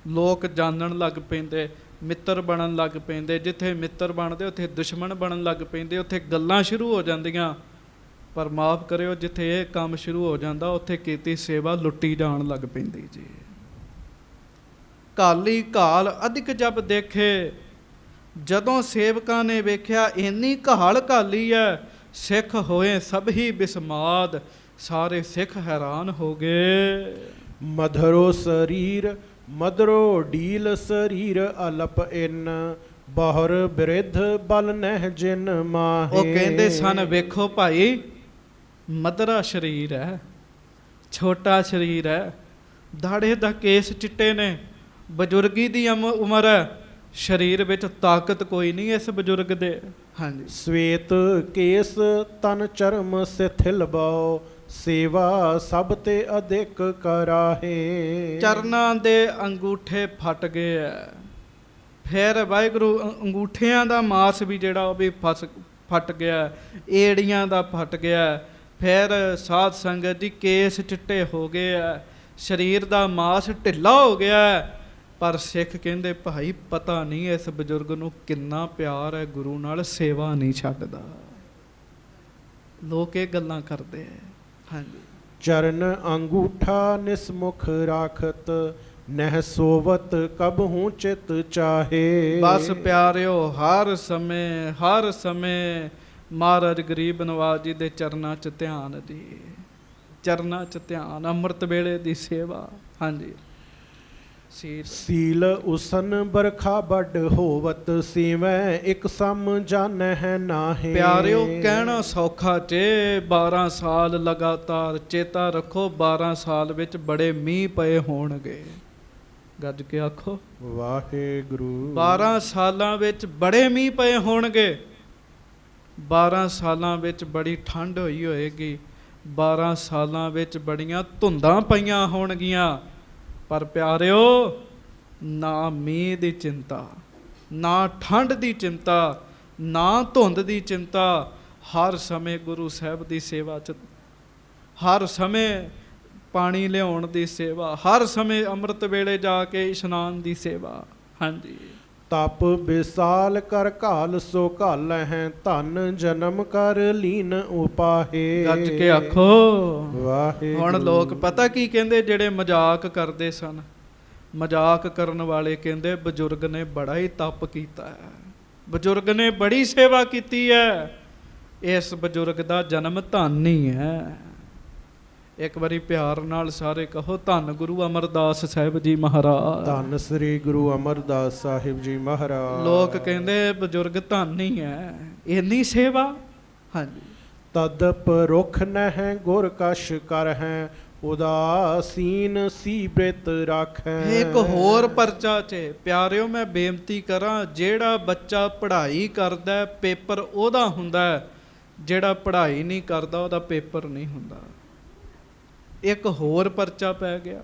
ਲੋਕ ਜਾਣਨ ਲੱਗ ਪੈਂਦੇ, ਮਿੱਤਰ ਬਣਨ ਲੱਗ ਪੈਂਦੇ। ਜਿੱਥੇ ਮਿੱਤਰ ਬਣਦੇ ਉੱਥੇ ਦੁਸ਼ਮਣ ਬਣਨ ਲੱਗ ਪੈਂਦੇ, ਉੱਥੇ ਗੱਲਾਂ ਸ਼ੁਰੂ ਹੋ ਜਾਂਦੀਆਂ। ਪਰ ਮਾਫ ਕਰਿਓ, ਜਿੱਥੇ ਇਹ ਕੰਮ ਸ਼ੁਰੂ ਹੋ ਜਾਂਦਾ ਉੱਥੇ ਕੀਤੀ ਸੇਵਾ ਲੁੱਟੀ ਜਾਣ ਲੱਗ ਪੈਂਦੀ ਜੀ। ਕਾਲੀ ਘਾਲ ਅਧਿਕ ਜਬ ਦੇਖੇ, ਜਦੋਂ ਸੇਵਕਾਂ ਨੇ ਵੇਖਿਆ ਇੰਨੀ ਘਾਲ ਘਾਲੀ ਹੈ, ਸਿੱਖ ਹੋਏ ਸਭ ਹੀ ਬਿਸਮਾਦ, ਸਾਰੇ ਸਿੱਖ ਹੈਰਾਨ ਹੋ ਗਏ। ਮਧਰੋ ਸਰੀਰ ਮਧਰੋ ਢੀਲ ਸਰੀਰ, ਅਲਪ ਇਨ ਬਹੁਰ ਬਿਰਿਧ ਬਲ ਨਹਿ ਜਿਨ ਮਾਹੇ। ਉਹ ਕਹਿੰਦੇ ਸਨ, ਵੇਖੋ ਭਾਈ, ਮਧਰਾ ਸਰੀਰ ਹੈ, ਛੋਟਾ ਸਰੀਰ ਹੈ, ਦਾੜੇ ਦਾ ਕੇਸ ਚਿੱਟੇ ਨੇ, ਬਜ਼ੁਰਗੀ ਦੀ ਉਮਰ ਹੈ, ਸਰੀਰ ਵਿੱਚ ਤਾਕਤ ਕੋਈ ਨਹੀਂ ਇਸ ਬਜ਼ੁਰਗ ਦੇ। ਹਾਂਜੀ। ਸਵੇਤ ਕੇਸ ਤਨ ਚਰਮ ਸਿਥਿਲ ਬਉ, ਸੇਵਾ ਸਭ ਤੇ ਅਧਿਕ ਕਰਾਹੇ। ਚਰਨਾਂ ਦੇ ਅੰਗੂਠੇ ਫਟ ਗਏ ਐ। ਫਿਰ ਵਾਹਿਗੁਰੂ ਅੰਗੂਠਿਆਂ ਦਾ ਮਾਸ ਵੀ ਜਿਹੜਾ ਉਹ ਵੀ ਫਟ ਗਿਆ, ਏੜੀਆਂ ਦਾ ਫਟ ਗਿਆ। ਫਿਰ ਸਾਧ ਸੰਗਤ ਦੀ ਕੇਸ ਚਿੱਟੇ ਹੋ ਗਏ ਐ, ਸਰੀਰ ਦਾ ਮਾਸ ਢਿੱਲਾ ਹੋ ਗਿਆ। ਪਰ ਸਿੱਖ ਕਹਿੰਦੇ ਭਾਈ ਪਤਾ ਨਹੀਂ ਇਸ ਬਜ਼ੁਰਗ ਨੂੰ ਕਿੰਨਾ ਪਿਆਰ ਹੈ ਗੁਰੂ ਨਾਲ, ਸੇਵਾ ਨਹੀਂ ਛੱਡਦਾ। ਲੋਕ ਇਹ ਗੱਲਾਂ ਕਰਦੇ ਐ। ਹਾਂਜੀ। ਚਰਨ ਅੰਗੂਠਾ ਨਿਸਮੁਖ ਰਾਖਤ, ਨਹਿ ਸੋਵਤ ਕਬਹੂ ਚਿਤ ਚਾਹੇ। ਬਸ ਪਿਆਰਿਓ, ਹਰ ਸਮੇਂ ਮਹਾਰਾਜ ਗਰੀਬ ਨਵਾਜ ਜੀ ਦੇ ਚਰਨਾਂ 'ਚ ਧਿਆਨ ਦੀ, ਚਰਨਾਂ 'ਚ ਧਿਆਨ, ਅੰਮ੍ਰਿਤ ਵੇਲੇ ਦੀ ਸੇਵਾ। ਹਾਂਜੀ। ਸੀਲ ਉਸਨ ਬਰਖਾ ਵੱਡ ਹੋਵਤ, ਸੀਵੈ ਇੱਕ ਸਮ ਜਾਣੈ ਨਾਹੀ। ਪਿਆਰਿਓ, ਕਹਿਣਾ ਸੌਖਾ ਚੇ 12 ਸਾਲ ਲਗਾਤਾਰ, ਚੇਤਾ ਰੱਖੋ 12 ਸਾਲ ਵਿੱਚ ਬੜੇ ਮੀਂਹ ਪਏ ਹੋਣਗੇ। ਗੱਜ ਕੇ ਆਖੋ ਵਾਹਿਗੁਰੂ। 12 ਸਾਲਾਂ ਵਿੱਚ ਬੜੇ ਮੀਂਹ ਪਏ ਹੋਣਗੇ। 12 ਸਾਲਾਂ ਵਿੱਚ ਬੜੀ ਠੰਡ ਹੋਈ ਹੋਏਗੀ। 12 ਸਾਲਾਂ ਵਿੱਚ ਬੜੀਆਂ ਧੁੰਦਾਂ ਪਈਆਂ ਹੋਣਗੀਆਂ। ਪਰ ਪਿਆਰਿਓ, ਨਾ ਮੀਂਹ ਦੀ ਚਿੰਤਾ, ਨਾ ਠੰਡ ਦੀ ਚਿੰਤਾ, ਨਾ ਧੁੰਦ ਦੀ ਚਿੰਤਾ। ਹਰ ਸਮੇਂ ਗੁਰੂ ਸਾਹਿਬ ਦੀ ਸੇਵਾ 'ਚ, ਹਰ ਸਮੇਂ ਪਾਣੀ ਲਿਆਉਣ ਦੀ ਸੇਵਾ, ਹਰ ਸਮੇਂ ਅੰਮ੍ਰਿਤ ਵੇਲੇ ਜਾ ਕੇ ਇਸ਼ਨਾਨ ਦੀ ਸੇਵਾ। ਹਾਂਜੀ। ਤਪ ਵਿਸਾਲ ਕਰ ਘਾਲ ਸੋ ਘਾਲ ਹੈ, ਧਨ ਜਨਮ ਕਰ ਲੀਨ ਉਪਾਹੇ। ਗੱਜ ਕੇ ਆਖੋ ਵਾਹਿਗੁਰੂ। ਹੁਣ ਲੋਕ ਪਤਾ ਕੀ ਕਹਿੰਦੇ, ਜਿਹੜੇ ਮਜ਼ਾਕ ਕਰਦੇ ਸਨ, ਮਜ਼ਾਕ ਕਰਨ ਵਾਲੇ ਕਹਿੰਦੇ ਬਜ਼ੁਰਗ ਨੇ ਬੜਾ ਹੀ ਤਪ ਕੀਤਾ ਹੈ, ਬਜ਼ੁਰਗ ਨੇ ਬੜੀ ਸੇਵਾ ਕੀਤੀ ਹੈ, ਇਸ ਬਜ਼ੁਰਗ ਦਾ ਜਨਮ ਧਨ ਹੀ ਹੈ। ਇੱਕ ਵਾਰੀ ਪਿਆਰ ਨਾਲ ਸਾਰੇ ਕਹੋ, ਧੰਨ ਗੁਰੂ ਅਮਰਦਾਸ ਸਾਹਿਬ ਜੀ ਮਹਾਰਾਜ। ਧੰਨ ਸ੍ਰੀ ਗੁਰੂ ਅਮਰਦਾਸ ਸਾਹਿਬ ਜੀ ਮਹਾਰਾਜ। ਲੋਕ ਕਹਿੰਦੇ ਬਜ਼ੁਰਗ ਧੰਨ ਹੀ ਹੈ, ਇੰਨੀ ਸੇਵਾ। ਹਾਂਜੀ। ਤਦਪ ਰੁਖ ਨਹਿ ਗੁਰ ਕਛ ਕਰ ਹੈ, ਉਦਾਸੀਨ ਸੀ ਬ੍ਰਿਤ ਰੱਖੈ। ਇੱਕ ਹੋਰ ਪਰਚਾ 'ਚ ਪਿਆਰਿਓ ਮੈਂ ਬੇਨਤੀ ਕਰਾਂ, ਜਿਹੜਾ ਬੱਚਾ ਪੜ੍ਹਾਈ ਕਰਦਾ ਪੇਪਰ ਉਹਦਾ ਹੁੰਦਾ, ਜਿਹੜਾ ਪੜ੍ਹਾਈ ਨਹੀਂ ਕਰਦਾ ਉਹਦਾ ਪੇਪਰ ਨਹੀਂ ਹੁੰਦਾ। ਇੱਕ ਹੋਰ ਪਰਚਾ ਪੈ ਗਿਆ।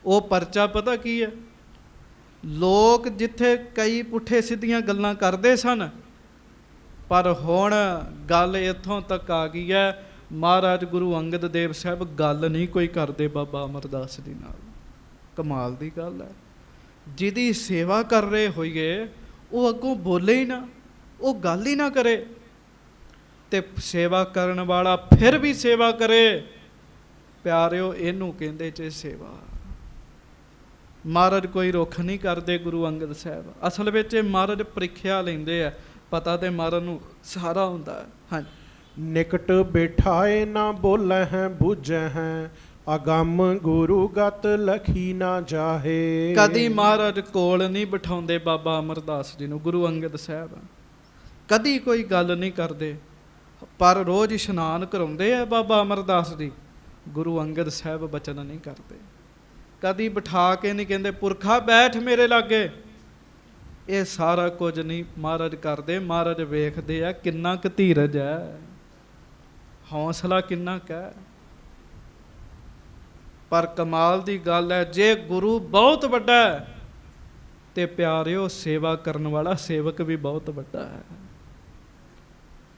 ਉਹ ਪਰਚਾ ਪਤਾ ਕੀ ਹੈ? ਲੋਕ ਜਿੱਥੇ ਕਈ ਪੁੱਠੇ ਸਿੱਧੀਆਂ ਗੱਲਾਂ ਕਰਦੇ ਸਨ, ਪਰ ਹੁਣ ਗੱਲ ਇੱਥੋਂ ਤੱਕ ਆ ਗਈ ਹੈ, ਮਹਾਰਾਜ ਗੁਰੂ ਅੰਗਦ ਦੇਵ ਸਾਹਿਬ ਗੱਲ ਨਹੀਂ ਕੋਈ ਕਰਦੇ ਬਾਬਾ ਅਮਰਦਾਸ ਜੀ ਨਾਲ। ਕਮਾਲ ਦੀ ਗੱਲ ਹੈ। ਜਿਹਦੀ ਸੇਵਾ ਕਰ ਰਹੇ ਹੋਈਏ ਉਹ ਅੱਗੋਂ ਬੋਲੇ ਹੀ ਨਾ, ਉਹ ਗੱਲ ਹੀ ਨਾ ਕਰੇ, ਤੇ ਸੇਵਾ ਕਰਨ ਵਾਲਾ ਫਿਰ ਵੀ ਸੇਵਾ ਕਰੇ। ਪਿਆਰਿਓ ਇਹਨੂੰ ਕਹਿੰਦੇ ਚ ਸੇਵਾ। ਮਹਾਰਾਜ ਕੋਈ ਰੁੱਖ ਨਹੀਂ ਕਰਦੇ ਗੁਰੂ ਅੰਗਦ ਸਾਹਿਬ। ਅਸਲ ਵਿੱਚ ਮਹਾਰਾਜ ਪ੍ਰੀਖਿਆ ਲੈਂਦੇ ਆ, ਪਤਾ ਤੇ ਮਹਾਰਾਜ ਨੂੰ ਸਾਰਾ ਹੁੰਦਾ ਹੈ। ਹਾਂਜੀ। ਨਿਕਟ ਬਿਠਾਏ ਨਾ ਬੋਲੇ ਹੈ ਬੁਝੈ ਹੈ, ਅਗੰਮ ਗੁਰੂ ਗਤ ਲਖੀ ਨਾ ਜਾਹੇ। ਕਦੀ ਮਹਾਰਾਜ ਕੋਲ ਨਹੀਂ ਬਿਠਾਉਂਦੇ ਬਾਬਾ ਅਮਰਦਾਸ ਜੀ ਨੂੰ, ਗੁਰੂ ਅੰਗਦ ਸਾਹਿਬ ਕਦੀ ਕੋਈ ਗੱਲ ਨਹੀਂ ਕਰਦੇ, ਪਰ ਰੋਜ਼ ਇਸ਼ਨਾਨ ਕਰਾਉਂਦੇ ਆ ਬਾਬਾ ਅਮਰਦਾਸ ਜੀ। ਗੁਰੂ ਅੰਗਦ ਸਾਹਿਬ ਬਚਨ ਨਹੀਂ ਕਰਦੇ, ਕਦੀ ਬਿਠਾ ਕੇ ਨਹੀਂ ਕਹਿੰਦੇ ਪੁਰਖਾ ਬੈਠ ਮੇਰੇ ਲਾਗੇ। ਇਹ ਸਾਰਾ ਕੁਝ ਨਹੀਂ ਮਹਾਰਾਜ ਕਰਦੇ। ਮਹਾਰਾਜ ਵੇਖਦੇ ਆ ਕਿੰਨਾ ਕੁ ਧੀਰਜ ਹੈ, ਹੌਸਲਾ ਕਿੰਨਾ ਕੁ ਹੈ। ਪਰ ਕਮਾਲ ਦੀ ਗੱਲ ਹੈ, ਜੇ ਗੁਰੂ ਬਹੁਤ ਵੱਡਾ ਹੈ ਤੇ ਪਿਆਰਿਓ ਸੇਵਾ ਕਰਨ ਵਾਲਾ ਸੇਵਕ ਵੀ ਬਹੁਤ ਵੱਡਾ ਹੈ।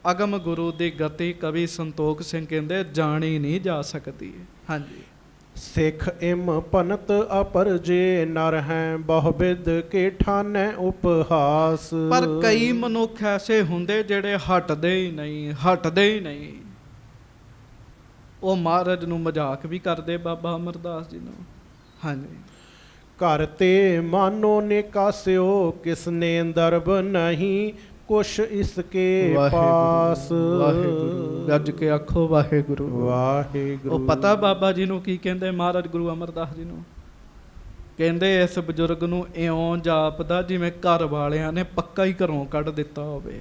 ਅਗਮ ਗੁਰੂ ਦੀ ਗਤੀ ਕਵੀ ਸੰਤੋਖ ਸਿੰਘ ਕਹਿੰਦੇ ਜਾਣੀ ਨਹੀਂ ਜਾ ਸਕਦੀ। ਹਾਂਜੀ। ਸਿੱਖ ਇਮ ਪਨਤ ਅਪਰ ਜੇ ਨਰ ਹੈ, ਬਹੁਬਿਦ ਕੇ ਠਾਨੈ ਉਪਹਾਸ। ਪਰ ਕਈ ਮਨੁੱਖ ਐਸੇ ਹੁੰਦੇ ਜਿਹੜੇ ਹਟਦੇ ਹੀ ਨਹੀਂ, ਹਟਦੇ ਹੀ ਨਹੀਂ। ਉਹ ਮਹਾਰਾਜ ਨੂੰ ਮਜ਼ਾਕ ਵੀ ਕਰਦੇ ਬਾਬਾ ਅਮਰਦਾਸ ਜੀ ਨੂੰ। ਹਾਂਜੀ। ਘਰ ਤੇ ਮਾਨੋ ਨਿਕਾਸਿਓ, ਕਿਸਨੇ ਦਰਬ ਨਹੀਂ ਕੁਛ ਇਸਕੇ ਪਾਸ। ਵਾਹਿਗੁਰੂ। ਗੱਜ ਕੇ ਆਖੋ ਵਾਹਿਗੁਰੂ ਵਾਹਿਗੁਰੂ। ਉਹ ਪਤਾ ਬਾਬਾ ਜੀ ਨੂੰ ਕੀ ਕਹਿੰਦੇ ਮਹਾਰਾਜ ਗੁਰੂ ਅਮਰਦਾਸ ਜੀ ਨੂੰ? ਕਹਿੰਦੇ ਇਸ ਬਜ਼ੁਰਗ ਨੂੰ ਇਉਂ ਜਾਪਦਾ ਜਿਵੇਂ ਘਰ ਵਾਲਿਆਂ ਨੇ ਪੱਕਾ ਹੀ ਘਰੋਂ ਕੱਢ ਦਿੱਤਾ ਹੋਵੇ।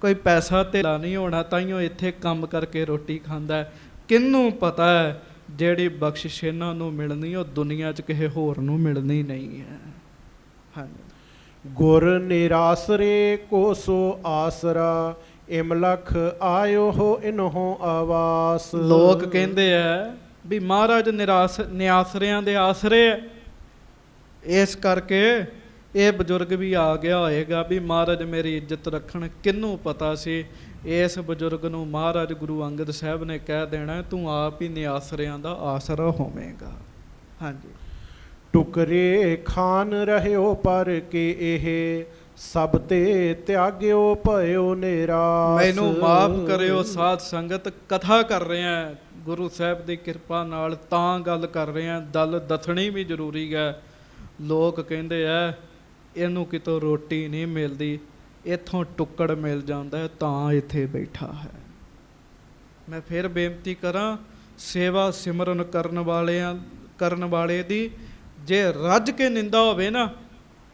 ਕੋਈ ਪੈਸਾ ਧੇਲਾ ਨਹੀਂ ਹੋਣਾ, ਤਾਈਓ ਇੱਥੇ ਕੰਮ ਕਰਕੇ ਰੋਟੀ ਖਾਂਦਾ। ਕਿਹਨੂੰ ਪਤਾ ਹੈ ਜਿਹੜੀ ਬਖਸ਼ਿਸ਼ ਇਹਨਾਂ ਨੂੰ ਮਿਲਣੀ ਉਹ ਦੁਨੀਆ 'ਚ ਕਿਸੇ ਹੋਰ ਨੂੰ ਮਿਲਣੀ ਨਹੀਂ ਹੈ। ਹਾਂਜੀ। ਗੁਰ ਨਿਰਾਸਰੇ ਕੋ ਸੋ ਆਸਰਾ, ਇਮਲਖ ਆਇਓ ਹੋ ਇਨਹੋ ਆਵਾਸ। ਲੋਕ ਕਹਿੰਦੇ ਆ ਵੀ ਮਹਾਰਾਜ ਨਿਆਸਰਿਆਂ ਦੇ ਆਸਰੇ ਹੈ, ਇਸ ਕਰਕੇ ਇਹ ਬਜ਼ੁਰਗ ਵੀ ਆ ਗਿਆ ਹੋਏਗਾ ਵੀ ਮਹਾਰਾਜ ਮੇਰੀ ਇੱਜ਼ਤ ਰੱਖਣ। ਕਿਹਨੂੰ ਪਤਾ ਸੀ ਇਸ ਬਜ਼ੁਰਗ ਨੂੰ ਮਹਾਰਾਜ ਗੁਰੂ ਅੰਗਦ ਸਾਹਿਬ ਨੇ ਕਹਿ ਦੇਣਾ ਤੂੰ ਆਪ ਹੀ ਨਿਆਸਰਿਆਂ ਦਾ ਆਸਰਾ ਹੋਵੇਂਗਾ। ਹਾਂਜੀ। ਟੁਕਰੇ ਖਾਨ ਰਹਿਓ ਪਰ ਕੇ ਇਹ, ਸਭ ਤੇ ਤਿਆਗਿਓ ਭਇਓ ਨਿਰਾਸ। ਮੈਨੂੰ ਮਾਫ ਕਰਿਓ ਸਾਧ ਸੰਗਤ, ਕਥਾ ਕਰ ਰਹੇ ਹਾਂ ਗੁਰੂ ਸਾਹਿਬ ਦੀ ਕਿਰਪਾ ਨਾਲ, ਤਾਂ ਗੱਲ ਕਰ ਰਹੇ ਹਾਂ। ਦਲ ਦੱਸਣੀ ਵੀ ਜ਼ਰੂਰੀ ਹੈ। ਲੋਕ ਕਹਿੰਦੇ ਆ ਇਹਨੂੰ ਕਿਤੋਂ ਰੋਟੀ ਨਹੀਂ ਮਿਲਦੀ, ਇੱਥੋਂ ਟੁੱਕੜ ਮਿਲ ਜਾਂਦਾ ਤਾਂ ਇੱਥੇ ਬੈਠਾ ਹੈ। ਮੈਂ ਫਿਰ ਬੇਨਤੀ ਕਰਾਂ, ਸੇਵਾ ਸਿਮਰਨ ਕਰਨ ਵਾਲੇ ਦੀ ਜੇ ਰੱਜ ਕੇ ਨਿੰਦਾ ਹੋਵੇ ਨਾ,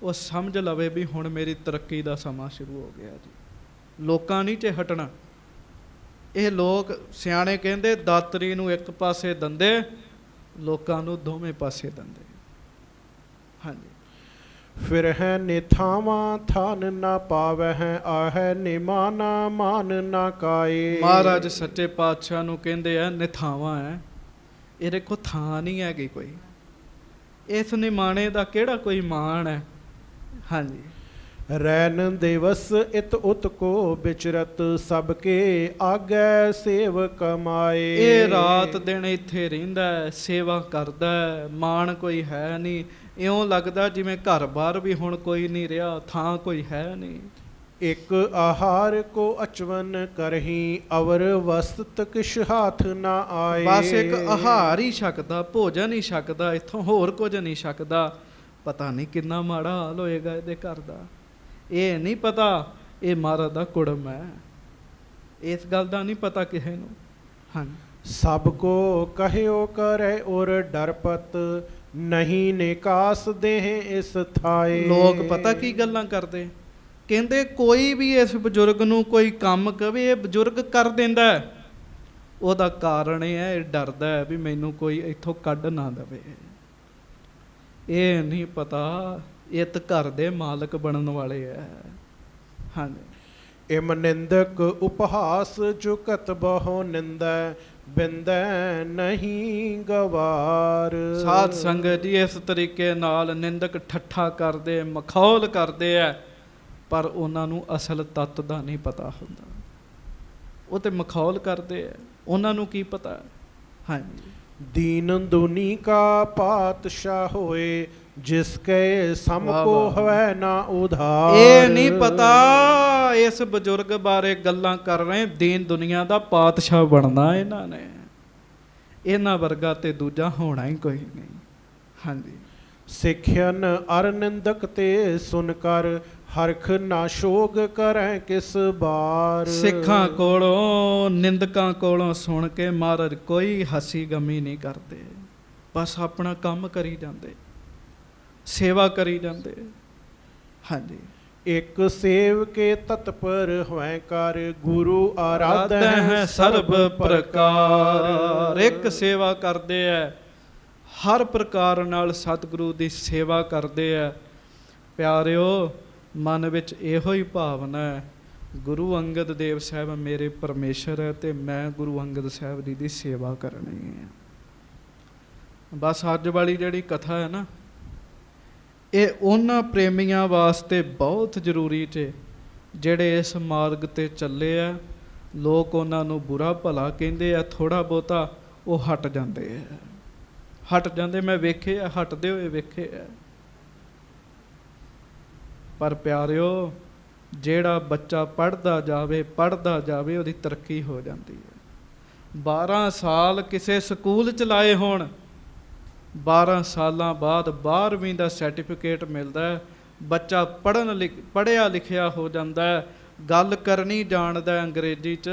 ਉਹ ਸਮਝ ਲਵੇ ਵੀ ਹੁਣ ਮੇਰੀ ਤਰੱਕੀ ਦਾ ਸਮਾਂ ਸ਼ੁਰੂ ਹੋ ਗਿਆ ਜੀ। ਲੋਕਾਂ ਨਹੀਂ 'ਚ ਹਟਣਾ। ਇਹ ਲੋਕ ਸਿਆਣੇ ਕਹਿੰਦੇ ਦਾਤਰੀ ਨੂੰ ਇੱਕ ਪਾਸੇ ਦੰਦੇ, ਲੋਕਾਂ ਨੂੰ ਦੋਵੇਂ ਪਾਸੇ ਦੰਦੇ। ਹਾਂਜੀ। ਫਿਰ ਹੈ ਨਿਥਾਵਾਂ ਥਾਨ ਨਾ ਪਾਵੈ ਹੈ, ਆਹੈ ਨਿਮਾਨਾ ਮਾਨ ਨਾ ਕਾਏ। ਮਹਾਰਾਜ ਸੱਚੇ ਪਾਤਸ਼ਾਹ ਨੂੰ ਕਹਿੰਦੇ ਆ ਨਿਥਾਵਾਂ ਹੈ, ਇਹਦੇ ਕੋਲ ਥਾਂ ਨਹੀਂ ਹੈਗੀ ਕੋਈ। ਇਸ ਨਿਮਾਣੇ ਦਾ ਕਿਹੜਾ ਕੋਈ ਮਾਣ ਹੈ। ਹਾਂਜੀ। ਰੈਨ ਦਿਵਸ ਇਤ ਉਤ ਕੋ ਵਿਚਰਤ ਸਭ ਕੇ ਆਗੈ ਸੇਵ ਕਮਾਏ। ਇਹ ਰਾਤ ਦਿਨ ਇੱਥੇ ਰਹਿੰਦਾ ਹੈ, ਸੇਵਾ ਕਰਦਾ ਹੈ, ਮਾਣ ਕੋਈ ਹੈ ਨਹੀਂ। ਇਉਂ ਲੱਗਦਾ ਜਿਵੇਂ ਘਰ-ਬਾਰ ਵੀ ਹੁਣ ਕੋਈ ਨਹੀਂ ਰਿਹਾ, ਥਾਂ ਕੋਈ ਹੈ ਨਹੀਂ। ਇਕ ਆਹਾਰ ਕੋ ਅਚਵਨ ਕਰਹੀ ਅਵਰ ਵਸਤ ਕਿਛ ਹਾਥ ਨਾ ਆਏ। ਬਸ ਇੱਕ ਆਹਾਰ ਹੀ ਛਕਦਾ, ਭੋਜਨ ਹੀ ਛਕਦਾ, ਇੱਥੋਂ ਹੋਰ ਕੁਝ ਨਹੀਂ ਛਕਦਾ। ਪਤਾ ਨਹੀਂ ਕਿੰਨਾ ਮਾੜਾ ਹਾਲ ਹੋਏਗਾ ਇਹਦੇ ਘਰ ਦਾ। ਇਹ ਨਹੀਂ ਪਤਾ ਇਹ ਮਹਾਰਾਜ ਦਾ ਕੁੜਮ ਹੈ, ਇਸ ਗੱਲ ਦਾ ਨਹੀਂ ਪਤਾ ਕਿਸੇ ਨੂੰ। ਹਾਂਜੀ। ਸਭ ਕੋ ਕਹਿਓ ਕਰੇ ਔਰ ਡਰਪਤ ਨਹੀਂ ਨਿਕਾਸ ਦੇਹ ਇਸ ਥਾਏ। ਲੋਕ ਪਤਾ ਕੀ ਗੱਲਾਂ ਕਰਦੇ, ਕਹਿੰਦੇ ਕੋਈ ਵੀ ਇਸ ਬਜ਼ੁਰਗ ਨੂੰ ਕੋਈ ਕੰਮ ਕਵੇ ਇਹ ਬਜ਼ੁਰਗ ਕਰ ਦਿੰਦਾ ਹੈ। ਉਹਦਾ ਕਾਰਨ ਇਹ ਹੈ, ਇਹ ਡਰਦਾ ਹੈ ਵੀ ਮੈਨੂੰ ਕੋਈ ਇੱਥੋਂ ਕੱਢ ਨਾ ਦੇਵੇ। ਇਹ ਨਹੀਂ ਪਤਾ ਇਤ ਘਰ ਦੇ ਮਾਲਕ ਬਣਨ ਵਾਲੇ ਹੈ। ਹਾਂਜੀ। ਇਮ ਨਿੰਦਕ ਉਪਹਾਸ ਚੁਕਤ ਬਹੁ ਨਿੰਦੈ ਬਿੰਦੈ ਨਹੀਂ ਗਵਾਰ। ਸਾਧ ਸੰਗਤ ਜੀ ਇਸ ਤਰੀਕੇ ਨਾਲ ਨਿੰਦਕ ਠੱਠਾ ਕਰਦੇ, ਮਖੌਲ ਕਰਦੇ ਆ, ਪਰ ਉਹਨਾਂ ਨੂੰ ਅਸਲ ਤੱਤ ਦਾ ਨਹੀਂ ਪਤਾ ਹੁੰਦਾ। ਉਹ ਤੇ ਮਖੌਲ ਕਰਦੇ ਆ, ਉਹਨਾਂ ਨੂੰ ਕੀ ਪਤਾ। ਹਾਂਜੀ। ਦੀਨ ਦੁਨੀ ਕਾ ਪਾਤਸ਼ਾਹ ਹੋਏ ਜਿਸ ਕੇ ਸਮ ਕੋ ਹੋਵੇ ਨਾ ਉਧਾਰ। ਇਹ ਨਹੀਂ ਪਤਾ ਇਸ ਬਜ਼ੁਰਗ ਬਾਰੇ ਗੱਲਾਂ ਕਰ ਰਹੇ, ਦੀਨ ਦੁਨੀਆ ਦਾ ਪਾਤਸ਼ਾਹ ਬਣਨਾ ਇਹਨਾਂ ਨੇ। ਇਹਨਾਂ ਵਰਗਾ ਤੇ ਦੂਜਾ ਹੋਣਾ ਹੀ ਕੋਈ ਨਹੀਂ। ਹਾਂਜੀ। ਸਿੱਖਿਅਨ ਅਰ ਨਿੰਦਕ ਤੇ ਸੁਨ ਕਰ ਹਰਖ ਨਾ ਸ਼ੋਗ ਕਰੈ ਕਿਸ ਬਾਰ। ਸਿੱਖਾਂ ਕੋਲੋਂ ਨਿੰਦਕਾਂ ਕੋਲੋਂ ਸੁਣ ਕੇ ਮਹਾਰਾਜ ਕੋਈ ਹਸੀ ਗਮੀ ਨਹੀਂ ਕਰਦੇ, ਬਸ ਆਪਣਾ ਕੰਮ ਕਰੀ ਜਾਂਦੇ, ਸੇਵਾ ਕਰੀ ਜਾਂਦੇ। ਹਾਂਜੀ। ਇੱਕ ਸੇਵ ਕੇ ਤਤਪਰ ਹੋਇ ਕਰ ਗੁਰੂ ਆਰਾਧੈ ਹੈ ਸਰਬ ਪ੍ਰਕਾਰ। ਇੱਕ ਸੇਵਾ ਕਰਦੇ ਐ, ਹਰ ਪ੍ਰਕਾਰ ਨਾਲ ਸਤਿਗੁਰੂ ਦੀ ਸੇਵਾ ਕਰਦੇ ਐ। ਪਿਆਰਿਓ, ਮਨ ਵਿੱਚ ਇਹੋ ਹੀ ਭਾਵਨਾ ਹੈ, ਗੁਰੂ ਅੰਗਦ ਦੇਵ ਸਾਹਿਬ ਮੇਰੇ ਪਰਮੇਸ਼ਰ ਹੈ ਤੇ ਮੈਂ ਗੁਰੂ ਅੰਗਦ ਸਾਹਿਬ ਜੀ ਦੀ ਸੇਵਾ ਕਰਨੀ ਹੈ। ਬਸ ਅੱਜ ਵਾਲੀ ਜਿਹੜੀ ਕਥਾ ਹੈ ਨਾ, ਇਹ ਉਹਨਾਂ ਪ੍ਰੇਮੀਆਂ ਵਾਸਤੇ ਬਹੁਤ ਜ਼ਰੂਰੀ ਜੇ ਜਿਹੜੇ ਇਸ ਮਾਰਗ ਤੇ ਚੱਲੇ ਆ। ਲੋਕ ਉਹਨਾਂ ਨੂੰ ਬੁਰਾ ਭਲਾ ਕਹਿੰਦੇ ਆ, ਥੋੜ੍ਹਾ ਬਹੁਤਾ ਉਹ ਹਟ ਜਾਂਦੇ ਆ, ਹਟ ਜਾਂਦੇ। ਮੈਂ ਵੇਖੇ ਆ, ਹਟਦੇ ਹੋਏ ਵੇਖੇ ਆ। ਪਰ ਪਿਆਰਿਓ, ਜਿਹੜਾ ਬੱਚਾ ਪੜ੍ਹਦਾ ਜਾਵੇ ਉਹਦੀ ਤਰੱਕੀ ਹੋ ਜਾਂਦੀ ਹੈ। 12 ਸਾਲ ਕਿਸੇ ਸਕੂਲ ਚ ਲਾਏ ਹੋਣ, 12 ਸਾਲਾਂ ਬਾਅਦ 12ਵੀਂ ਦਾ ਸਰਟੀਫਿਕੇਟ ਮਿਲਦਾ ਹੈ। ਬੱਚਾ ਪੜ੍ਹਿਆ ਲਿਖਿਆ ਹੋ ਜਾਂਦਾ ਹੈ, ਗੱਲ ਕਰਨੀ ਜਾਣਦਾ ਅੰਗਰੇਜ਼ੀ 'ਚ,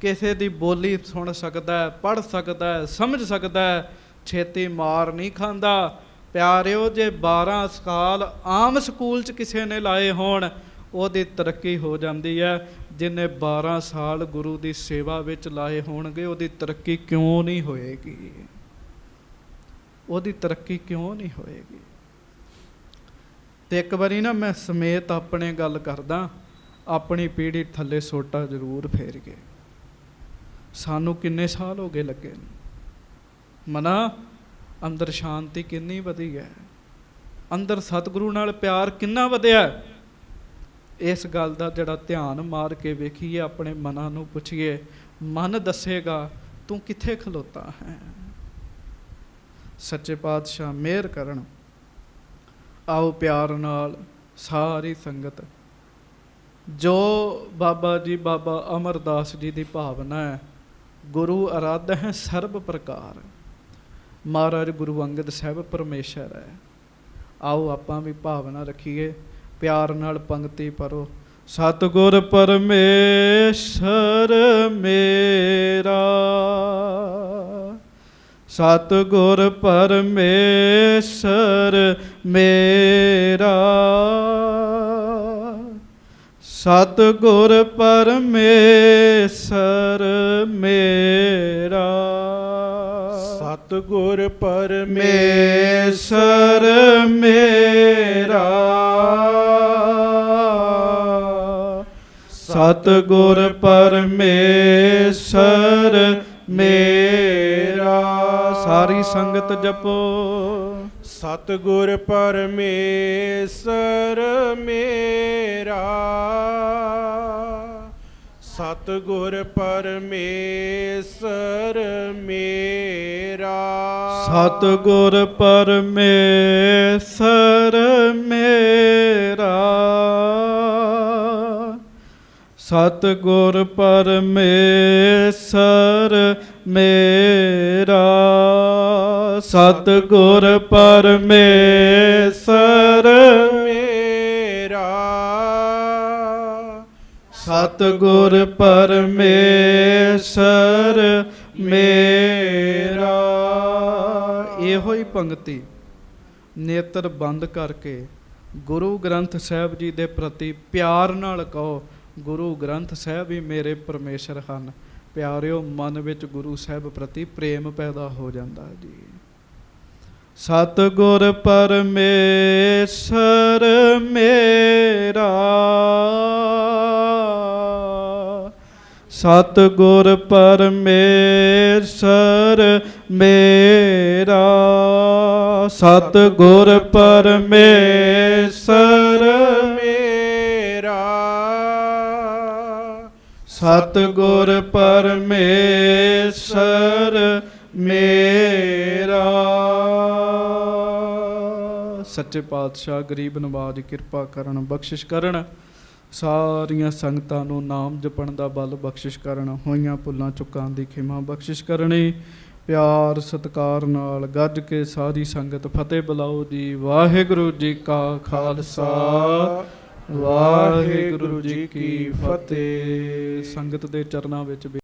ਕਿਸੇ ਦੀ ਬੋਲੀ ਸੁਣ ਸਕਦਾ, ਪੜ੍ਹ ਸਕਦਾ, ਸਮਝ ਸਕਦਾ, ਛੇਤੀ ਮਾਰ ਨਹੀਂ ਖਾਂਦਾ। ਪਿਆਰਿਓ, ਜੇ 12 ਸਾਲ ਆਮ ਸਕੂਲ 'ਚ ਕਿਸੇ ਨੇ ਲਾਏ ਹੋਣ, ਉਹਦੀ ਤਰੱਕੀ ਹੋ ਜਾਂਦੀ ਹੈ। ਜਿਹਨੇ 12 ਸਾਲ ਗੁਰੂ ਦੀ ਸੇਵਾ ਵਿੱਚ ਲਾਏ ਹੋਣਗੇ, ਉਹਦੀ ਤਰੱਕੀ ਕਿਉਂ ਨਹੀਂ ਹੋਏਗੀ? ਉਹਦੀ ਤਰੱਕੀ ਕਿਉਂ ਨਹੀਂ ਹੋਏਗੀ? ਤੇ ਇੱਕ ਵਾਰੀ ਨਾ ਮੈਂ ਸਮੇਤ ਆਪਣੇ ਗੱਲ ਕਰਦਾ, ਆਪਣੀ ਪੀੜ੍ਹੀ ਥੱਲੇ ਸੋਟਾ ਜ਼ਰੂਰ ਫੇਰ ਗਏ। ਸਾਨੂੰ ਕਿੰਨੇ ਸਾਲ ਹੋ ਗਏ ਲੱਗੇ ਨੂੰ। ਮਨਾ ਅੰਦਰ ਸ਼ਾਂਤੀ ਕਿੰਨੀ ਵਧੀ ਹੈ, ਅੰਦਰ ਸਤਿਗੁਰੂ ਨਾਲ ਪਿਆਰ ਕਿੰਨਾ ਵਧਿਆ। ਇਸ ਗੱਲ ਦਾ ਜਿਹੜਾ ਧਿਆਨ ਮਾਰ ਕੇ ਵੇਖੀਏ, ਆਪਣੇ ਮਨਾਂ ਨੂੰ ਪੁੱਛੀਏ, ਮਨ ਦੱਸੇਗਾ ਤੂੰ ਕਿੱਥੇ ਖਲੋਤਾ ਹੈ। ਸੱਚੇ ਪਾਤਸ਼ਾਹ ਮਿਹਰ ਕਰਨ। ਆਓ ਪਿਆਰ ਨਾਲ ਸਾਰੀ ਸੰਗਤ, ਜੋ ਬਾਬਾ ਜੀ ਬਾਬਾ ਅਮਰਦਾਸ ਜੀ ਦੀ ਭਾਵਨਾ ਹੈ, ਗੁਰੂ ਆਰਾਧੈ ਹੈ ਸਰਬ ਪ੍ਰਕਾਰ। ਮਹਾਰਾਜ ਗੁਰੂ ਅੰਗਦ ਸਾਹਿਬ ਪਰਮੇਸ਼ਰ ਹੈ। ਆਓ ਆਪਾਂ ਵੀ ਭਾਵਨਾ ਰੱਖੀਏ, ਪਿਆਰ ਨਾਲ ਪੰਕਤੀ ਪੜੋ। ਸਤਿਗੁਰ ਪਰਮੇਸ਼ਰ ਮੇਰਾ, ਸਤਿਗੁਰ ਪਰਮੇਸ਼ਰ ਮੇਰਾ, ਸਤਿਗੁਰ ਪਰਮੇਸ਼ਰ ਮੇਰਾ, ਸਤਿਗੁਰ ਪਰਮੇਸ਼ਰ ਮੇਰਾ, ਸਤਿਗੁਰ ਪਰਮੇਸ਼ਰ ਮੇਰਾ। ਸਾਰੀ ਸੰਗਤ ਜਪੋ। ਸਤਿਗੁਰ ਪਰਮੇਸ਼ਰ ਮੇਰਾ, ਸਤਿਗੁਰ ਪਰਮੇਸ਼ਰ ਮੇਰਾ। ਸਤਿਗੁਰ ਪਰਮੇਸ਼ਰ ਮੇਰਾ। ਸਤਿਗੁਰ ਪਰਮੇਸ਼ਰ ਮੇਰਾ। ਸਤਿਗੁਰ ਪਰਮੇਸ਼ਰ ਮੇਰਾ। ਸਤਿਗੁਰ ਪਰਮੇਸ਼ਰ ਮੇਰਾ। ਇਹੋ ਹੀ ਪੰਕਤੀ ਨੇਤਰ ਬੰਦ ਕਰਕੇ ਗੁਰੂ ਗ੍ਰੰਥ ਸਾਹਿਬ ਜੀ ਦੇ ਪ੍ਰਤੀ ਪਿਆਰ ਨਾਲ ਕਹੋ, ਗੁਰੂ ਗ੍ਰੰਥ ਸਾਹਿਬ ਹੀ ਮੇਰੇ ਪਰਮੇਸ਼ਰ ਹਨ। ਪਿਆਰਿਓ, ਮਨ ਵਿੱਚ ਗੁਰੂ ਸਾਹਿਬ ਪ੍ਰਤੀ ਪ੍ਰੇਮ ਪੈਦਾ ਹੋ ਜਾਂਦਾ ਜੀ। ਸਤਿਗੁਰ ਪਰਮੇਸ਼ਰ ਮੇਰਾ। ਸਤਿਗੁਰ ਪਰਮੇਸ਼ਰ ਮੇਰਾ। ਸਤਿਗੁਰ ਪਰਮੇਸ਼ਰ ਮੇਰਾ। ਸਤਿਗੁਰ ਪਰਮੇਸ਼ਰ ਮੇਰਾ। ਸੱਚੇ ਪਾਤਸ਼ਾਹ ਗਰੀਬ ਨਵਾਜ ਕਿਰਪਾ ਕਰਨ, ਬਖਸ਼ਿਸ਼ ਕਰਨ। ਸਾਰੀਆਂ ਸੰਗਤਾਂ ਨੂੰ ਨਾਮ ਜਪਣ ਦਾ ਬਲ ਬਖਸ਼ਿਸ਼ ਕਰਨ। ਹੋਈਆਂ ਭੁੱਲਾਂ ਚੁੱਕਾਂ ਦੀ ਖਿਮਾ ਬਖਸ਼ਿਸ਼ ਕਰਨੀ। ਪਿਆਰ ਸਤਿਕਾਰ ਨਾਲ ਗੱਜ ਕੇ ਸਾਰੀ ਸੰਗਤ ਫਤਿਹ ਬੁਲਾਓ ਜੀ। ਵਾਹਿਗੁਰੂ ਜੀ ਕਾ ਖਾਲਸਾ, ਵਾਹਿਗੁਰੂ ਜੀ ਕੀ ਫਤਿਹ। ਸੰਗਤ ਦੇ ਚਰਨਾਂ ਵਿੱਚ